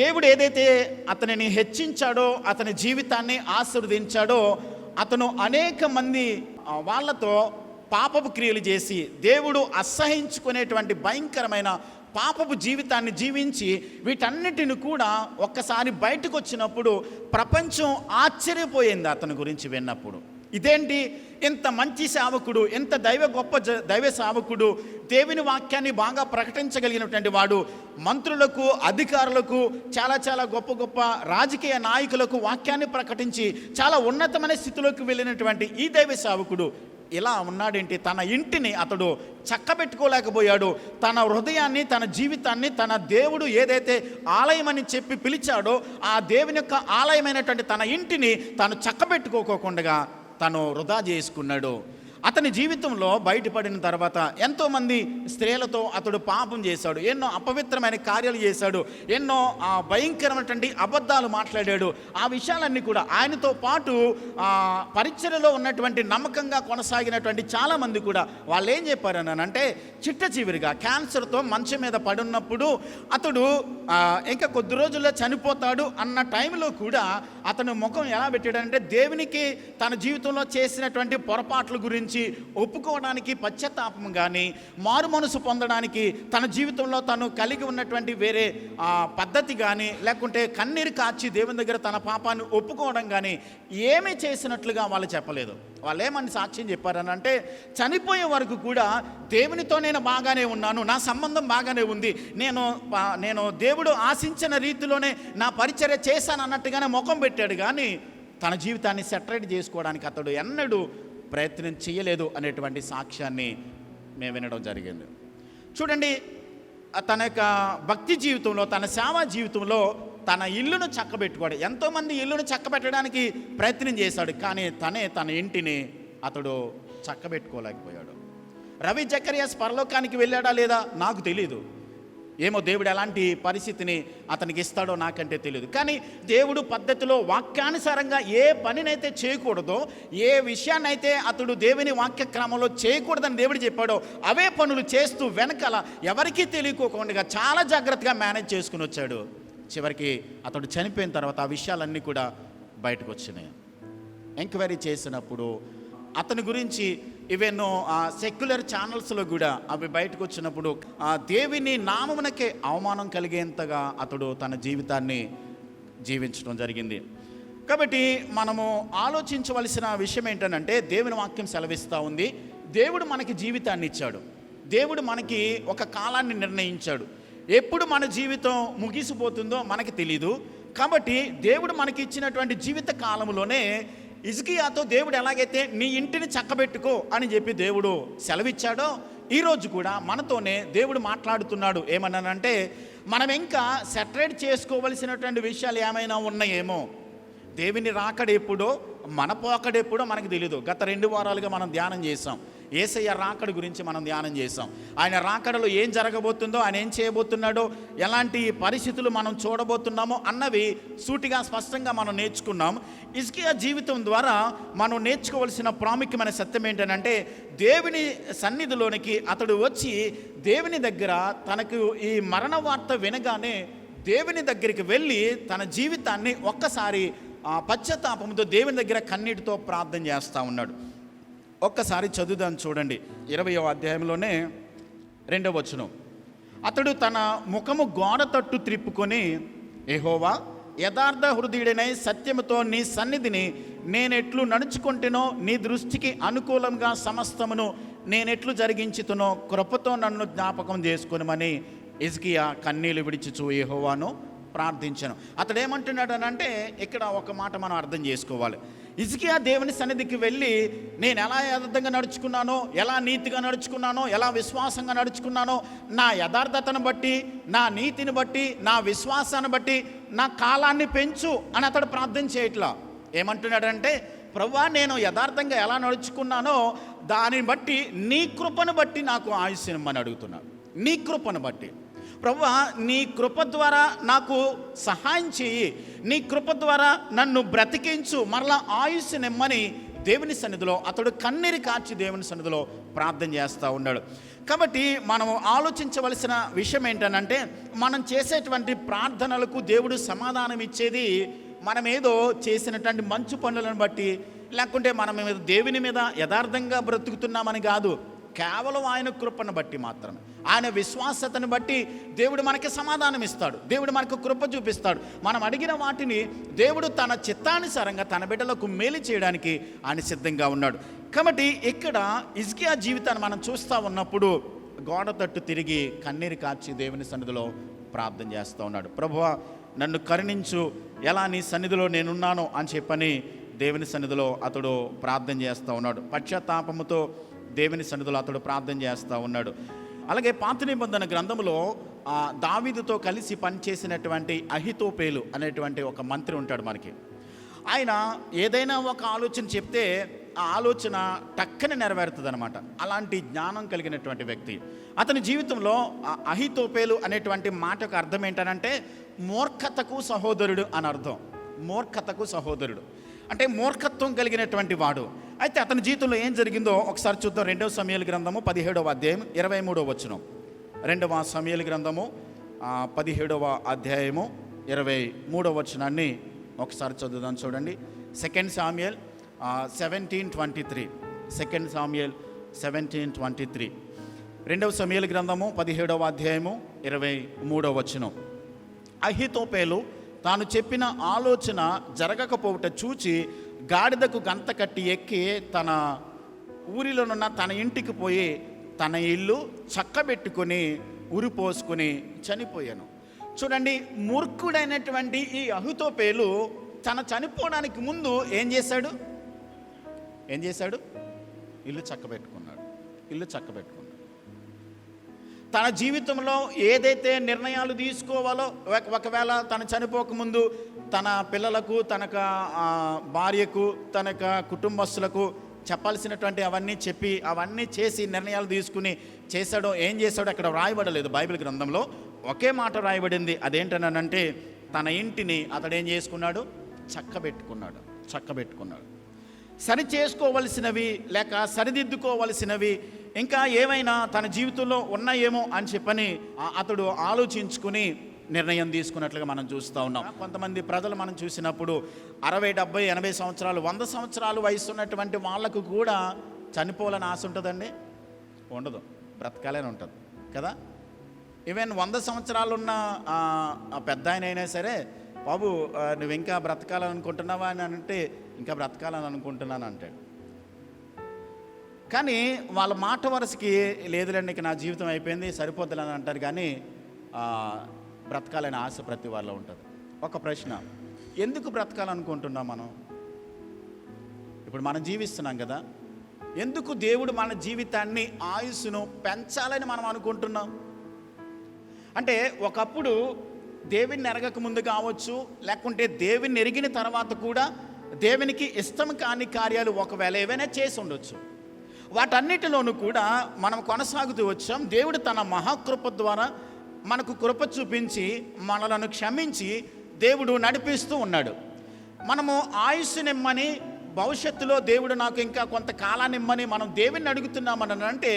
దేవుడు ఏదైతే అతనిని హెచ్చించాడో, అతని జీవితాన్ని ఆశీర్వదించాడో, అతను అనేక మంది వాళ్ళతో పాపపు క్రియలు చేసి దేవుడు అసహించుకునేటువంటి భయంకరమైన పాపపు జీవితాన్ని జీవించి వీటన్నిటిని కూడా ఒక్కసారి బయటకు వచ్చినప్పుడు ప్రపంచం ఆశ్చర్యపోయింది అతని గురించి విన్నప్పుడు. ఇదేంటి, ఇంత మంచి సేవకుడు, ఎంత గొప్ప దైవ సేవకుడు, దేవుని వాక్యాన్ని బాగా ప్రకటించగలిగినటువంటి వాడు, మంత్రులకు, అధికారులకు, చాలా గొప్ప గొప్ప రాజకీయ నాయకులకు వాక్యాన్ని ప్రకటించి చాలా ఉన్నతమైన స్థితిలోకి వెళ్ళినటువంటి ఈ దైవ సేవకుడు ఇలా ఉన్నాడేంటి? తన ఇంటిని అతడు చక్కబెట్టుకోలేకపోయాడు. తన హృదయాన్ని, తన జీవితాన్ని, తన దేవుడు ఏదైతే ఆలయమని చెప్పి పిలిచాడో ఆ దేవుని యొక్క ఆలయమైనటువంటి తన ఇంటిని తాను చక్కబెట్టుకోకుండా తను వృధా చేసుకున్నాడు. అతని జీవితంలో బయటపడిన తర్వాత ఎంతోమంది స్త్రీలతో అతడు పాపం చేశాడు, ఎన్నో అపవిత్రమైన కార్యాలు చేశాడు, ఎన్నో భయంకరమైనటువంటి అబద్ధాలు మాట్లాడాడు. ఆ విషయాలన్నీ కూడా ఆయనతో పాటు పరిచర్యలో ఉన్నటువంటి నమ్మకంగా కొనసాగినటువంటి చాలామంది కూడా వాళ్ళు ఏం చెప్పారని అంటే, చిట్ట చివరిగా క్యాన్సర్తో మంచం మీద పడున్నప్పుడు అతడు ఇంకా కొద్ది రోజుల్లో చనిపోతాడు అన్న టైంలో కూడా అతను ముఖం ఎలా పెట్టాడంటే, దేవునికి తన జీవితంలో చేసినటువంటి పొరపాట్ల గురించి ఒప్పుకోవడానికి పశ్చాత్తాపం కానీ, మారు మనసు పొందడానికి తన జీవితంలో తను కలిగి ఉన్నటువంటి వేరే పద్ధతి కానీ, లేకుంటే కన్నీరు కార్చి దేవుని దగ్గర తన పాపాన్ని ఒప్పుకోవడం కానీ ఏమీ చేసినట్లుగా వాళ్ళు చెప్పలేదు. వాళ్ళు ఏమని సాక్ష్యం చెప్పారని అంటే, చనిపోయే వరకు కూడా దేవునితో నేను బాగానే ఉన్నాను, నా సంబంధం బాగానే ఉంది, నేను దేవుడు ఆశించిన రీతిలోనే నా పరిచర్య చేశాను అన్నట్టుగానే ముఖం పెట్టాడు. కానీ తన జీవితాన్ని సెటరేట్ చేసుకోవడానికి అతడు ఎన్నడూ ప్రయత్నం చేయలేదు అనేటువంటి సాక్ష్యాన్ని మేము వినడం జరిగింది. చూడండి, తన యొక్క భక్తి జీవితంలో, తన సేవా జీవితంలో తన ఇల్లును చక్కబెట్టుకోడు. ఎంతోమంది ఇల్లును చక్కబెట్టడానికి ప్రయత్నం చేశాడు, కానీ తన ఇంటిని అతడు చక్కబెట్టుకోలేకపోయాడు. రవి జకర్యాస్ పరలోకానికి వెళ్ళాడా లేదా నాకు తెలీదు. ఏమో దేవుడు ఎలాంటి పరిస్థితిని అతనికి ఇస్తాడో నాకంటే తెలియదు. కానీ దేవుడు పద్ధతిలో వాక్యానుసారంగా ఏ పనినైతే చేయకూడదో, ఏ విషయాన్నైతే అతడు దేవుని వాక్య క్రమంలో చేయకూడదని దేవుడు చెప్పాడో అవే పనులు చేస్తూ వెనకాల ఎవరికీ తెలియకోకుండా చాలా జాగ్రత్తగా మేనేజ్ చేసుకుని వచ్చాడు. చివరికి అతడు చనిపోయిన తర్వాత ఆ విషయాలన్నీ కూడా బయటకు వచ్చినాయి. ఎంక్వైరీ చేసినప్పుడు అతని గురించి ఈవెన్ సెక్యులర్ ఛానల్స్లో కూడా అవి బయటకు వచ్చినప్పుడు దేవుని నామమునకే అవమానం కలిగేంతగా అతడు తన జీవితాన్ని జీవించడం జరిగింది. కాబట్టి మనము ఆలోచించవలసిన విషయం ఏంటంటే, దేవుని వాక్యం సెలవిస్తూ ఉంది, దేవుడు మనకి జీవితాన్ని ఇచ్చాడు, దేవుడు మనకి ఒక కాలాన్ని నిర్ణయించాడు. ఎప్పుడు మన జీవితం ముగిసిపోతుందో మనకి తెలీదు. కాబట్టి దేవుడు మనకి ఇచ్చినటువంటి జీవిత కాలంలోనే హిజ్కియాతో దేవుడు ఎలాగైతే నీ ఇంటిని చక్కబెట్టుకో అని చెప్పి దేవుడు సెలవిచ్చాడో, ఈరోజు కూడా మనతోనే దేవుడు మాట్లాడుతున్నాడు. ఏమన్నానంటే, మనం ఇంకా సెటరేట్ చేసుకోవలసినటువంటి విషయాలు ఏమైనా ఉన్నాయేమో. దేవుని రాకడెప్పుడో, మన పోకడెప్పుడో మనకు తెలీదు. గత 2 వారాలుగా మనం ధ్యానం చేసాం. యేసయ్య రాకడ గురించి మనం ధ్యానం చేసాం. ఆయన రాకడలో ఏం జరగబోతుందో, ఆయన ఏం చేయబోతున్నాడో, ఎలాంటి పరిస్థితులు మనం చూడబోతున్నామో అన్నవి సూటిగా స్పష్టంగా మనం నేర్చుకున్నాం. హిజ్కియా జీవితం ద్వారా మనం నేర్చుకోవాల్సిన ప్రాముఖ్యమైన సత్యం ఏంటంటే, దేవుని సన్నిధిలోనికి అతడు వచ్చి దేవుని దగ్గర తనకు ఈ మరణ వార్త వినగానే దేవుని దగ్గరికి వెళ్ళి తన జీవితాన్ని ఒక్కసారి పశ్చాత్తాపంతో దేవుని దగ్గర కన్నీటితో ప్రార్థన చేస్తూ ఉన్నాడు. ఒక్కసారి చదువుదాం చూడండి. 20వ అధ్యాయంలోనే 2వ వచనం. అతడు తన ముఖము గోడ తట్టు త్రిప్పుకొని, యెహోవా యథార్థ హృదయుడనై సత్యముతో నీ సన్నిధిని నేనెట్లు నడుచుకుంటేనో, నీ దృష్టికి అనుకూలంగా సమస్తమును నేనెట్లు జరిగించుతునో కృపతో నన్ను జ్ఞాపకం చేసుకొనమని హిజ్కియా కన్నీళ్లు విడిచుచు యెహోవాను ప్రార్థించను. అతడు ఏమంటున్నాడు అని అంటే, ఇక్కడ ఒక మాట మనం అర్థం చేసుకోవాలి. హిజ్కియా దేవుని సన్నిధికి వెళ్ళి నేను ఎలా యథార్థంగా నడుచుకున్నానో, ఎలా నీతిగా నడుచుకున్నానో, ఎలా విశ్వాసంగా నడుచుకున్నానో, నా యథార్థతను బట్టి, నా నీతిని బట్టి, నా విశ్వాసాన్ని బట్టి నా కాలాన్ని పెంచు అని అతడు ప్రార్థన చేయట్లా. ఏమంటున్నాడంటే, ప్రభువా నేను యథార్థంగా ఎలా నడుచుకున్నానో దానిని బట్టి నీ కృపను బట్టి నాకు ఆయుష్యమని అడుగుతున్నాను. నీ కృపను బట్టి ప్రభువా, నీ కృప ద్వారా నాకు సహాయం చేయి, నీ కృప ద్వారా నన్ను బ్రతికించు, మరలా ఆయుష్నిమ్మని దేవుని సన్నిధిలో అతడు కన్నీరు కార్చి దేవుని సన్నిధిలో ప్రార్థన చేస్తూ ఉన్నాడు. కాబట్టి మనం ఆలోచించవలసిన విషయం ఏంటనంటే, మనం చేసేటువంటి ప్రార్థనలకు దేవుడు సమాధానం ఇచ్చేది మనం ఏదో చేసినటువంటి మంచు పనులను బట్టి, లేకుంటే మనం దేవుని మీద యథార్థంగా బ్రతుకుతున్నామని కాదు, కేవలం ఆయన కృపను బట్టి మాత్రమే, ఆయన విశ్వాసతను బట్టి దేవుడు మనకి సమాధానం ఇస్తాడు, దేవుడు మనకు కృప చూపిస్తాడు. మనం అడిగిన వాటిని దేవుడు తన చిత్తానుసారంగా తన బిడ్డలకు మేలు చేయడానికి ఆయన సిద్ధంగా ఉన్నాడు. కాబట్టి ఇక్కడ హిజ్కియా జీవితాన్ని మనం చూస్తూ ఉన్నప్పుడు గోడ తట్టు తిరిగి కన్నీరు కార్చి దేవుని సన్నిధిలో ప్రార్థన చేస్తూ ఉన్నాడు. ప్రభువా నన్ను కరుణించు, ఎలా నీ సన్నిధిలో నేనున్నాను అని చెప్పని దేవుని సన్నిధిలో అతడు ప్రార్థన చేస్తూ ఉన్నాడు. పశ్చాత్తాపముతో దేవుని సన్నిధిలో అతడు ప్రార్థన చేస్తూ ఉన్నాడు. అలాగే పాత నిబంధన గ్రంథంలో దావీదుతో కలిసి పనిచేసినటువంటి అహితోపేలు అనేటువంటి ఒక మంత్రి ఉంటాడు మనకి. ఆయన ఏదైనా ఒక ఆలోచన చెప్తే ఆ ఆలోచన టక్కన నెరవేరుతుంది అనమాట. అలాంటి జ్ఞానం కలిగినటువంటి వ్యక్తి. అతని జీవితంలో అహితోపేలు అనేటువంటి మాటకు అర్థం ఏంటనంటే మూర్ఖతకు సహోదరుడు అని అర్థం. మూర్ఖతకు సహోదరుడు అంటే మూర్ఖత్వం కలిగినటువంటి వాడు. అయితే అతని జీవితంలో ఏం జరిగిందో ఒకసారి చూద్దాం. 2వ సమూయేలు గ్రంథము 17వ అధ్యాయం 23వ వచనం. 2వ సమూయేలు గ్రంథము 17వ అధ్యాయము 23వ వచనాన్ని ఒకసారి చదువుదాం. చూడండి. 2 సామ్యూయల్ 17:23. 2 సామ్యూయల్ 17:23. 2వ సమూయేలు గ్రంథము 17వ అధ్యాయము 23వ వచనం. అహితోపేలు తాను చెప్పిన ఆలోచన జరగకపోవుట చూచి గాడిదకు గంత కట్టి ఎక్కి తన ఊరిలోనున్న తన ఇంటికి పోయి తన ఇల్లు చక్కబెట్టుకొని ఉరిపోసుకొని చనిపోయాను. చూడండి, మూర్ఖుడైనటువంటి ఈ అహితోపేలు తన చనిపోవడానికి ముందు ఏం చేశాడు? ఇల్లు చక్కబెట్టుకున్నాడు. తన జీవితంలో ఏదైతే నిర్ణయాలు తీసుకోవాలో, ఒకవేళ తను చనిపోకముందు తన పిల్లలకు, తనక భార్యకు, తనక కుటుంబస్తులకు చెప్పాల్సినటువంటి అవన్నీ చెప్పి అవన్నీ చేసి నిర్ణయాలు తీసుకుని చేశాడో, ఏం చేశాడో అక్కడ రాయబడలేదు బైబిల్ గ్రంథంలో. ఒకే మాట రాయబడింది. అదేంటనంటే తన ఇంటిని అతడేం చేసుకున్నాడు? చక్కబెట్టుకున్నాడు. సరి చేసుకోవలసినవి లేక సరిదిద్దుకోవలసినవి ఇంకా ఏమైనా తన జీవితంలో ఉన్నాయేమో అని చెప్పని అతడు ఆలోచించుకుని నిర్ణయం తీసుకున్నట్లుగా మనం చూస్తూ ఉన్నాం. కొంతమంది ప్రజలు మనం చూసినప్పుడు 60, 70, 80 సంవత్సరాలు, 100 సంవత్సరాలు వయసు ఉన్నటువంటి వాళ్ళకు కూడా చనిపోవాలని ఆశ ఉంటుందండి? ఉండదు, బ్రతకాలని ఉంటుంది కదా. ఈవెన్ 100 సంవత్సరాలు ఉన్న పెద్ద ఆయన అయినా సరే, బాబు నువ్వు ఇంకా బ్రతకాలని అనుకుంటున్నావా అని అంటే, ఇంకా బ్రతకాలని అనుకుంటున్నాను అంటాడు. కానీ వాళ్ళ మాట వరుసకి లేదులేండి ఇక నా జీవితం అయిపోయింది సరిపోద్దులని అంటారు. కానీ బ్రతకాలనే ఆశ ప్రతి వాళ్ళలో ఉంటుంది. ఒక ప్రశ్న, ఎందుకు బ్రతకాలనుకుంటున్నాం మనం? ఇప్పుడు మనం జీవిస్తున్నాం కదా, ఎందుకు దేవుడు మన జీవితాన్ని ఆయుస్సును పెంచాలని మనం అనుకుంటున్నాం? అంటే ఒకప్పుడు దేవుని ఎరగక ముందు కావచ్చు, లేకుంటే దేవుని ఎరిగిన తర్వాత కూడా దేవునికి ఇష్టం కాని కార్యాలు ఒకవేళ ఏవైనా చేసి ఉండొచ్చు. వాటన్నిటిలోనూ కూడా మనం కొనసాగుతూ వచ్చాం. దేవుడు తన మహాకృప ద్వారా మనకు కృప చూపించి మనలను క్షమించి దేవుడు నడిపిస్తూ ఉన్నాడు. మనము ఆయుష్నిమ్మని, భవిష్యత్తులో దేవుడు నాకు ఇంకా కొంతకాలాన్ని ఇమ్మని మనం దేవుని అడుగుతున్నామని అంటే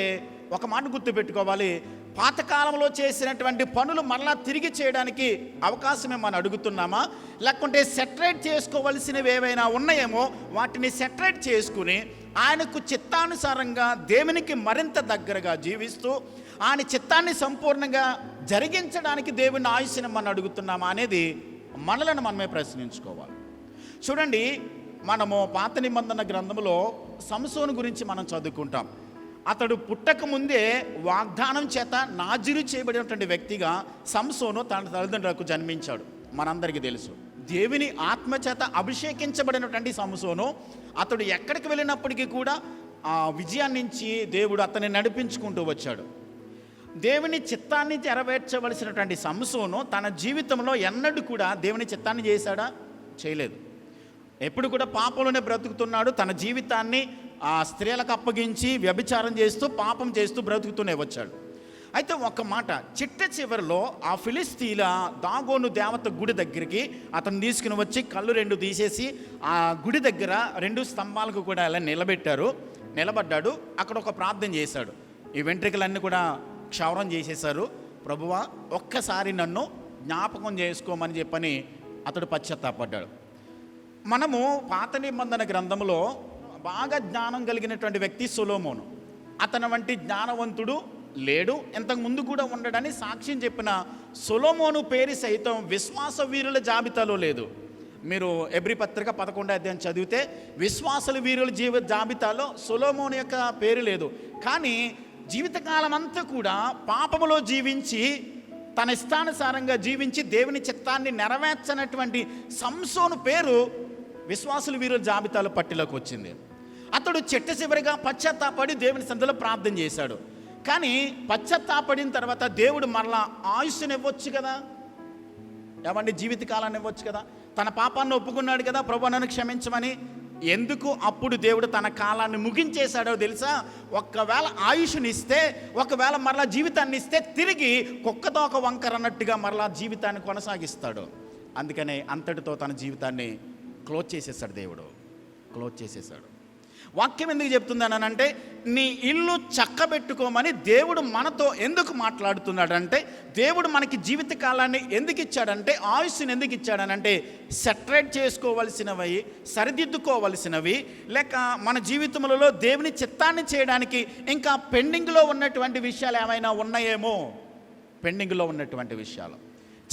ఒక మాట గుర్తుపెట్టుకోవాలి. పాతకాలంలో చేసినటువంటి పనులు మరలా తిరిగి చేయడానికి అవకాశమే మనం అడుగుతున్నామా, లేకుంటే సెటరేట్ చేసుకోవలసినవి ఏవైనా ఉన్నాయేమో వాటిని సెటరేట్ చేసుకుని ఆయనకు చిత్తానుసారంగా దేవునికి మరింత దగ్గరగా జీవిస్తూ ఆయన చిత్తాన్ని సంపూర్ణంగా జరిగించడానికి దేవుని ఆయుష్ని మనం అడుగుతున్నామా అనేది మనలను మనమే ప్రశ్నించుకోవాలి. చూడండి, మనము పాత నిబంధన గ్రంథంలో సంసోను గురించి మనం చదువుకుంటాం. అతడు పుట్టక ముందే వాగ్దానం చేత నాజీరు చేయబడినటువంటి వ్యక్తిగా సంసోను తన తల్లిదండ్రులకు జన్మించాడు. మనందరికీ తెలుసు. దేవుని ఆత్మచేత అభిషేకించబడినటువంటి సంసోను అతడు ఎక్కడికి వెళ్ళినప్పటికీ కూడా ఆ విజయాన్ని నుంచి దేవుడు అతన్ని నడిపించుకుంటూ వచ్చాడు. దేవుని చిత్తాన్ని నెరవేర్చవలసినటువంటి సంసోను తన జీవితంలో ఎన్నడూ కూడా దేవుని చిత్తాన్ని చేశాడా? చేయలేదు. ఎప్పుడు కూడా పాపంలోనే బ్రతుకుతున్నాడు. తన జీవితాన్ని ఆ స్త్రీలకు అప్పగించి వ్యభిచారం చేస్తూ పాపం చేస్తూ బ్రతుకుతూనే వచ్చాడు. అయితే ఒక మాట, చిట్ట చివరిలో ఆ ఫిలిస్తీన్ల దాగోను దేవత గుడి దగ్గరికి అతను తీసుకుని వచ్చి కళ్ళు 2 తీసేసి ఆ గుడి దగ్గర 2 స్తంభాలకు కూడా అలా నిలబడ్డాడు. అక్కడ ఒక ప్రార్థన చేశాడు. ఈ వెంట్రుకలన్నీ కూడా క్షౌరం చేసేశారు. ప్రభువా, ఒక్కసారి నన్ను జ్ఞాపకం చేసుకోమని చెప్పని అతడు పశ్చాత్తాపడ్డాడు. మనము పాత నిబంధన గ్రంథంలో బాగా జ్ఞానం కలిగినటువంటి వ్యక్తి సొలొమోను. అతని వంటి జ్ఞానవంతుడు లేడు, ఇంతకు ముందు కూడా ఉండడని సాక్ష్యం చెప్పిన సొలొమోను పేరు సైతం విశ్వాస వీరుల జాబితాలో లేదు. మీరు ఎబ్రీ పత్రిక 11వ అధ్యాయం చదివితే విశ్వాసుల వీరుల జాబితాలో సొలొమోను యొక్క పేరు లేదు. కానీ జీవితకాలం అంతా కూడా పాపములో జీవించి తన ఇష్టానుసారంగా జీవించి దేవుని చిత్తాన్ని నెరవేర్చనటువంటి సంసోను పేరు విశ్వాసుల వీరుల జాబితాలో పట్టిలోకి వచ్చింది. అతడు చిట్ట చివరిగా పశ్చాత్తాపడి దేవుని సన్నిధిలో ప్రార్థన చేశాడు. కానీ పశ్చాత్తాపడిన తర్వాత దేవుడు మరలా ఆయుష్ని ఇవ్వచ్చు కదా, ఏమండి, జీవితకాలాన్ని ఇవ్వచ్చు కదా. తన పాపాన్ని ఒప్పుకున్నాడు కదా, ప్రభువా నన్ను క్షమించమని. ఎందుకు అప్పుడు దేవుడు తన కాలాన్ని ముగించేశాడో తెలుసా? ఒకవేళ ఆయుష్ని ఇస్తే, ఒకవేళ మరలా జీవితాన్ని ఇస్తే తిరిగి కుక్కతోక వంకర అన్నట్టుగా మరలా జీవితాన్ని కొనసాగిస్తాడు. అందుకనే అంతటితో తన జీవితాన్ని క్లోజ్ చేసేసాడు. దేవుడు క్లోజ్ చేసేసాడు. వాక్యం ఎందుకు చెప్తుందనంటే, నీ ఇల్లు చక్కబెట్టుకోమని దేవుడు మనతో ఎందుకు మాట్లాడుతున్నాడంటే, దేవుడు మనకి జీవితకాలాన్ని ఎందుకు ఇచ్చాడంటే, ఆయుష్ని ఎందుకు ఇచ్చాడనంటే, సెటరేట్ చేసుకోవలసినవి, సరిదిద్దుకోవలసినవి, లేక మన జీవితంలో దేవుని చిత్తాన్ని చేయడానికి ఇంకా పెండింగ్లో ఉన్నటువంటి విషయాలు ఏమైనా ఉన్నాయేమో, పెండింగ్లో ఉన్నటువంటి విషయాలు,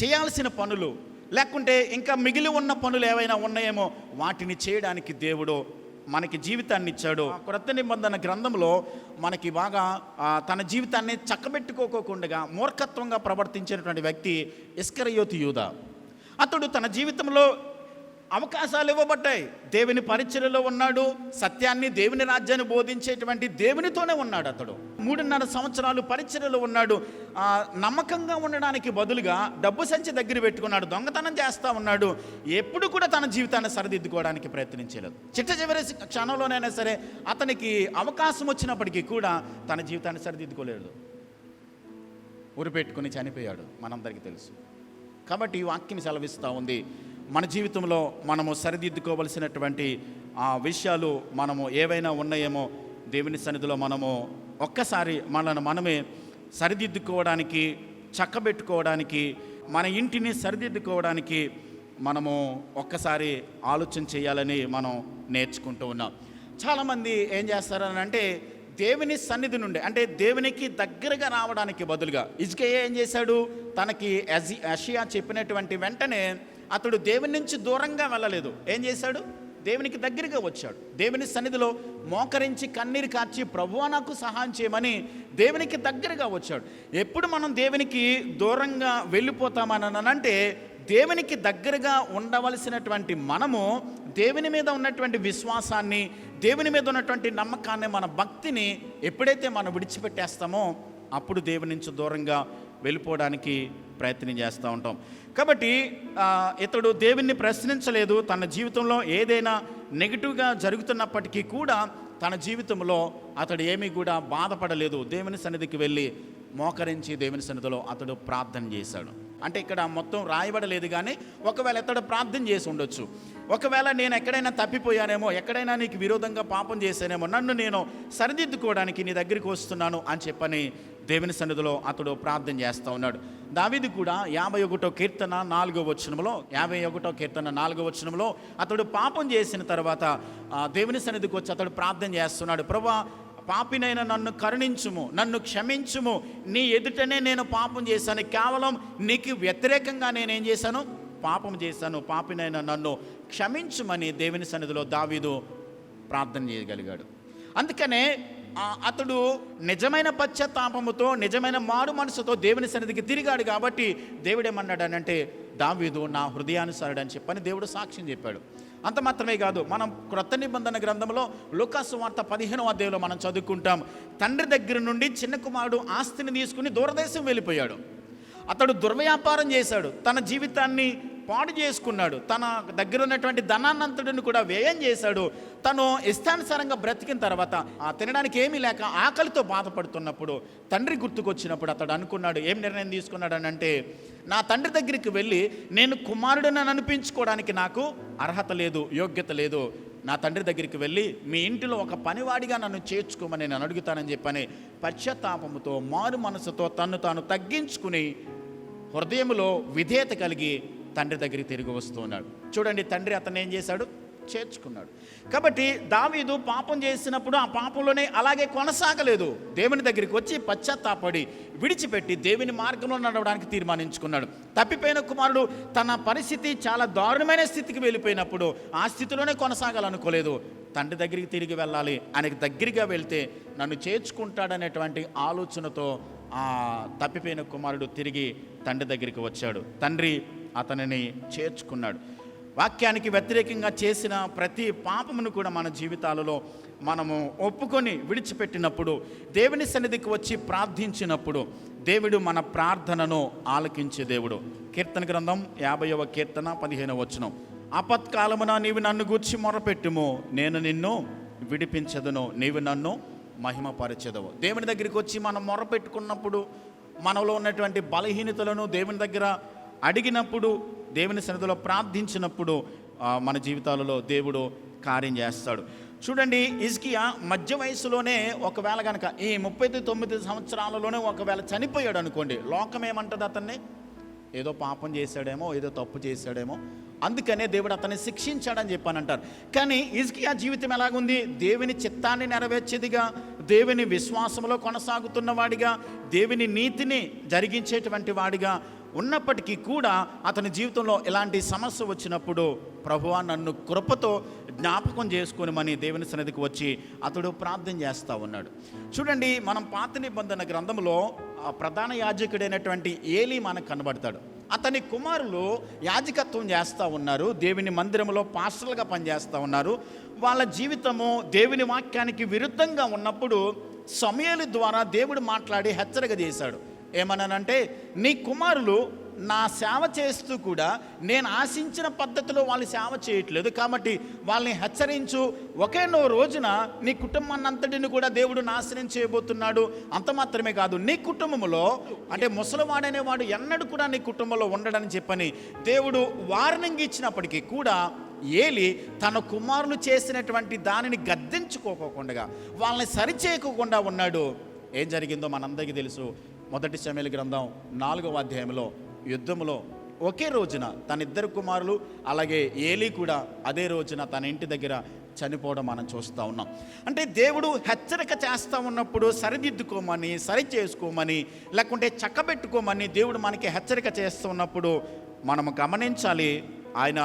చేయాల్సిన పనులు, లేకుంటే ఇంకా మిగిలి ఉన్న పనులు ఏవైనా ఉన్నాయేమో, వాటిని చేయడానికి దేవుడు మనకి జీవితాన్ని ఇచ్చాడు. క్రొత్త నిబంధన గ్రంథంలో మనకి బాగా తన జీవితాన్ని చక్కబెట్టుకోకుండా మూర్ఖత్వంగా ప్రవర్తించినటువంటి వ్యక్తి ఇస్కరియోతు యూదా. అతడు తన జీవితంలో అవకాశాలు ఇవ్వబడ్డాయి. దేవుని పరిచర్యలో ఉన్నాడు. సత్యాన్ని, దేవుని రాజ్యాన్ని బోధించేటువంటి దేవునితోనే ఉన్నాడు. అతడు 3.5 సంవత్సరాలు పరిచర్యలో ఉన్నాడు. నమ్మకంగా ఉండడానికి బదులుగా డబ్బు సంచి దగ్గర పెట్టుకున్నాడు, దొంగతనం చేస్తూ ఉన్నాడు. ఎప్పుడు కూడా తన జీవితాన్ని సరిదిద్దుకోవడానికి ప్రయత్నించలేదు. చిట్ట చివరి క్షణంలోనైనా సరే అతనికి అవకాశం వచ్చినప్పటికీ కూడా తన జీవితాన్ని సరిదిద్దుకోలేదు. ఉరిపెట్టుకుని చనిపోయాడు, మనందరికీ తెలుసు. కాబట్టి ఈ వాక్యం సెలవిస్తూ ఉంది, మన జీవితంలో మనము సరిదిద్దుకోవలసినటువంటి విషయాలు మనము ఏవైనా ఉన్నాయేమో దేవుని సన్నిధిలో మనము ఒక్కసారి మనల్ని మనమే సరిదిద్దుకోవడానికి, చక్కబెట్టుకోవడానికి, మన ఇంటిని సరిదిద్దుకోవడానికి మనము ఒక్కసారి ఆలోచన చేయాలని మనం నేర్చుకుంటూ ఉన్నాం. చాలామంది ఏం చేస్తారని అంటే, దేవుని సన్నిధి నుండి అంటే దేవునికి దగ్గరగా రావడానికి బదులుగా హిజ్కియా ఏం చేశాడు? తనకి యెషయా చెప్పినటువంటి వెంటనే అతడు దేవుని నుంచి దూరంగా వెళ్ళలేదు. ఏం చేశాడు? దేవునికి దగ్గరగా వచ్చాడు. దేవుని సన్నిధిలో మోకరించి కన్నీరు కార్చి ప్రభువా నాకు సహాయం చేయమని దేవునికి దగ్గరగా వచ్చాడు. ఎప్పుడు మనం దేవునికి దూరంగా వెళ్ళిపోతామనంటే, దేవునికి దగ్గరగా ఉండవలసినటువంటి మనము దేవుని మీద ఉన్నటువంటి విశ్వాసాన్ని, దేవుని మీద ఉన్నటువంటి నమ్మకాన్ని, మన భక్తిని ఎప్పుడైతే మనం విడిచిపెట్టేస్తామో అప్పుడు దేవుని నుంచి దూరంగా వెళ్ళిపోవడానికి ప్రయత్నం చేస్తూ ఉంటాం. కాబట్టి ఇతడు దేవుణ్ణి ప్రశ్నించలేదు. తన జీవితంలో ఏదైనా నెగిటివ్గా జరుగుతున్నప్పటికీ కూడా తన జీవితంలో అతడు ఏమీ కూడా బాధపడలేదు. దేవుని సన్నిధికి వెళ్ళి మోకరించి దేవుని సన్నిధిలో అతడు ప్రార్థన చేశాడు. అంటే ఇక్కడ మొత్తం రాయబడలేదు, కానీ ఒకవేళ ఇతడు ప్రార్థన చేసి ఉండొచ్చు. ఒకవేళ నేను ఎక్కడైనా తప్పిపోయానేమో, ఎక్కడైనా నీకు విరోధంగా పాపం చేశానేమో, నన్ను నేను సరిదిద్దుకోవడానికి నీ దగ్గరికి వస్తున్నాను అని చెప్పని దేవుని సన్నిధిలో అతడు ప్రార్థన చేస్తూ ఉన్నాడు. దావీదు కూడా 51వ కీర్తన 4వ వచనంలో 51వ కీర్తన 4వ వచనంలో అతడు పాపం చేసిన తర్వాత దేవుని సన్నిధికి వచ్చి అతడు ప్రార్థన చేస్తున్నాడు. ప్రభువా, పాపినైనా నన్ను కరుణించుము, నన్ను క్షమించుము, నీ ఎదుటనే నేను పాపం చేశాను, కేవలం నీకు వ్యతిరేకంగా నేనేం చేశాను? పాపం చేశాను, పాపినైన నన్ను క్షమించుమని దేవుని సన్నిధిలో దావీదు ప్రార్థన చేయగలిగాడు. అందుకనే అతడు నిజమైన పశ్చాత్తాపముతో, నిజమైన మారు మనసుతో దేవుని సన్నిధికి తిరిగాడు. కాబట్టి దేవుడేమన్నాడనంటే, దావీదు నా హృదయానుసారుడు అని చెప్పని దేవుడు సాక్ష్యం చెప్పాడు. అంత మాత్రమే కాదు, మనం క్రొత్త నిబంధన గ్రంథంలో లూకాసు వార్త 15వ అధ్యాయంలో మనం చదువుకుంటాం. తండ్రి దగ్గర నుండి చిన్న కుమారుడు ఆస్తిని తీసుకుని దూరదేశం వెళ్ళిపోయాడు. అతడు దుర్వ్యాపారం చేశాడు, తన జీవితాన్ని పాడు చేసుకున్నాడు, తన దగ్గర ఉన్నటువంటి ధనాన్నంతటిని కూడా వ్యయం చేశాడు. తను ఇష్టానుసారంగా బ్రతికిన తర్వాత తినడానికి ఏమీ లేక ఆకలితో బాధపడుతున్నప్పుడు తండ్రి గుర్తుకొచ్చినప్పుడు అతడు అనుకున్నాడు, ఏం నిర్ణయం తీసుకున్నాడు అని అంటే, నా తండ్రి దగ్గరికి వెళ్ళి నేను కుమారుడిని అనిపించుకోవడానికి నాకు అర్హత లేదు, యోగ్యత లేదు. నా తండ్రి దగ్గరికి వెళ్ళి మీ ఇంటిలో ఒక పనివాడిగా నన్ను చేర్చుకోమని నేను అడుగుతానని చెప్పని పశ్చాత్తాపముతో, మారు మనసుతో తన్ను తాను తగ్గించుకుని హృదయంలో విధేయత కలిగి తండ్రి దగ్గరికి తిరిగి వస్తూ ఉన్నాడు. చూడండి, తండ్రి అతన్ని ఏం చేశాడు? చేర్చుకున్నాడు. కాబట్టి దావీదు పాపం చేసినప్పుడు ఆ పాపంలోనే అలాగే కొనసాగలేదు. దేవుని దగ్గరికి వచ్చి పశ్చాత్తాపడి విడిచిపెట్టి దేవుని మార్గంలో నడవడానికి తీర్మానించుకున్నాడు. తప్పిపోయిన కుమారుడు తన పరిస్థితి చాలా దారుణమైన స్థితికి వెళ్ళిపోయినప్పుడు ఆ స్థితిలోనే కొనసాగాలనుకోలేదు. తండ్రి దగ్గరికి తిరిగి వెళ్ళాలి, ఆయనకి దగ్గరగా వెళ్తే నన్ను చేర్చుకుంటాడనేటువంటి ఆలోచనతో ఆ తప్పిపోయిన కుమారుడు తిరిగి తండ్రి దగ్గరికి వచ్చాడు. తండ్రి అతనిని చేర్చుకున్నాడు. వాక్యానికి వ్యతిరేకంగా చేసిన ప్రతి పాపమును కూడా మన జీవితాలలో మనము ఒప్పుకొని విడిచిపెట్టినప్పుడు, దేవుని సన్నిధికి వచ్చి ప్రార్థించినప్పుడు దేవుడు మన ప్రార్థనను ఆలకించే దేవుడు. కీర్తన గ్రంథం 50వ కీర్తన 15వ వచనం, ఆపత్కాలమున నీవు నన్ను గూర్చి మొరపెట్టుము, నేను నిన్ను విడిపించదును, నీవు నన్ను మహిమపరచెదవు. దేవుని దగ్గరికి వచ్చి మనం మొరపెట్టుకున్నప్పుడు, మనలో ఉన్నటువంటి బలహీనతలను దేవుని దగ్గర అడిగినప్పుడు, దేవుని సన్నిధిలో ప్రార్థించినప్పుడు మన జీవితాలలో దేవుడు కార్యం చేస్తాడు. చూడండి, హిజ్కియా మధ్య వయసులోనే ఒకవేళ కనుక ఈ 39 సంవత్సరాలలోనే ఒకవేళ చనిపోయాడు అనుకోండి, లోకం ఏమంటుంది? అతన్ని ఏదో పాపం చేశాడేమో, ఏదో తప్పు చేశాడేమో, అందుకనే దేవుడు అతన్ని శిక్షించాడని చెప్పానంటారు. కానీ హిజ్కియా జీవితం ఎలాగుంది? దేవుని చిత్తాన్ని నెరవేర్చేదిగా, దేవుని విశ్వాసంలో కొనసాగుతున్నవాడిగా, దేవుని నీతిని జరిగించేటువంటి వాడిగా ఉన్నప్పటికీ కూడా అతని జీవితంలో ఎలాంటి సమస్య వచ్చినప్పుడు, ప్రభువా నన్ను కృపతో జ్ఞాపకం చేసుకోనిమని దేవుని సన్నిధికి వచ్చి అతడు ప్రార్థన చేస్తూ ఉన్నాడు. చూడండి, మనం పాత నిబంధన గ్రంథంలో ప్రధాన యాజకుడైనటువంటి ఏలీ మనకు కనబడతాడు. అతని కుమారులు యాజకత్వం చేస్తూ ఉన్నారు, దేవుని మందిరంలో పాస్టర్లుగా పనిచేస్తూ ఉన్నారు. వాళ్ళ జీవితము దేవుని వాక్యానికి విరుద్ధంగా ఉన్నప్పుడు సమూయేలు ద్వారా దేవుడు మాట్లాడి హెచ్చరిక చేశాడు. ఏమన్నానంటే, నీ కుమారులు నా సేవ చేస్తూ కూడా నేను ఆశించిన పద్ధతిలో వాళ్ళు సేవ చేయట్లేదు, కాబట్టి వాళ్ళని హెచ్చరించు. ఒకేనో రోజున నీ కుటుంబాన్నంతటిని కూడా దేవుడు నాశనం చేయబోతున్నాడు. అంత మాత్రమే కాదు, నీ కుటుంబంలో అంటే ముసలివాడనేవాడు ఎన్నడూ కూడా నీ కుటుంబంలో ఉండడని చెప్పని దేవుడు వార్నింగ్ ఇచ్చినప్పటికీ కూడా ఏలి తన కుమారులు చేసినటువంటి దానిని గద్దించుకోకుండా, వాళ్ళని సరిచేయకుండా ఉన్నాడు. ఏం జరిగిందో మనందరికీ తెలుసు. 1 సమూయేలు గ్రంథం 4వ అధ్యాయంలో యుద్ధంలో ఒకే రోజున తన ఇద్దరు కుమారులు అలాగే ఏలీ కూడా అదే రోజున తన ఇంటి దగ్గర చనిపోవడం మనం చూస్తూ ఉన్నాం. అంటే దేవుడు హెచ్చరిక చేస్తూ ఉన్నప్పుడు సరిదిద్దుకోమని, సరి చేసుకోమని, లేకుంటే చక్కబెట్టుకోమని దేవుడు మనకి హెచ్చరిక చేస్తూ ఉన్నప్పుడు మనము గమనించాలి, ఆయన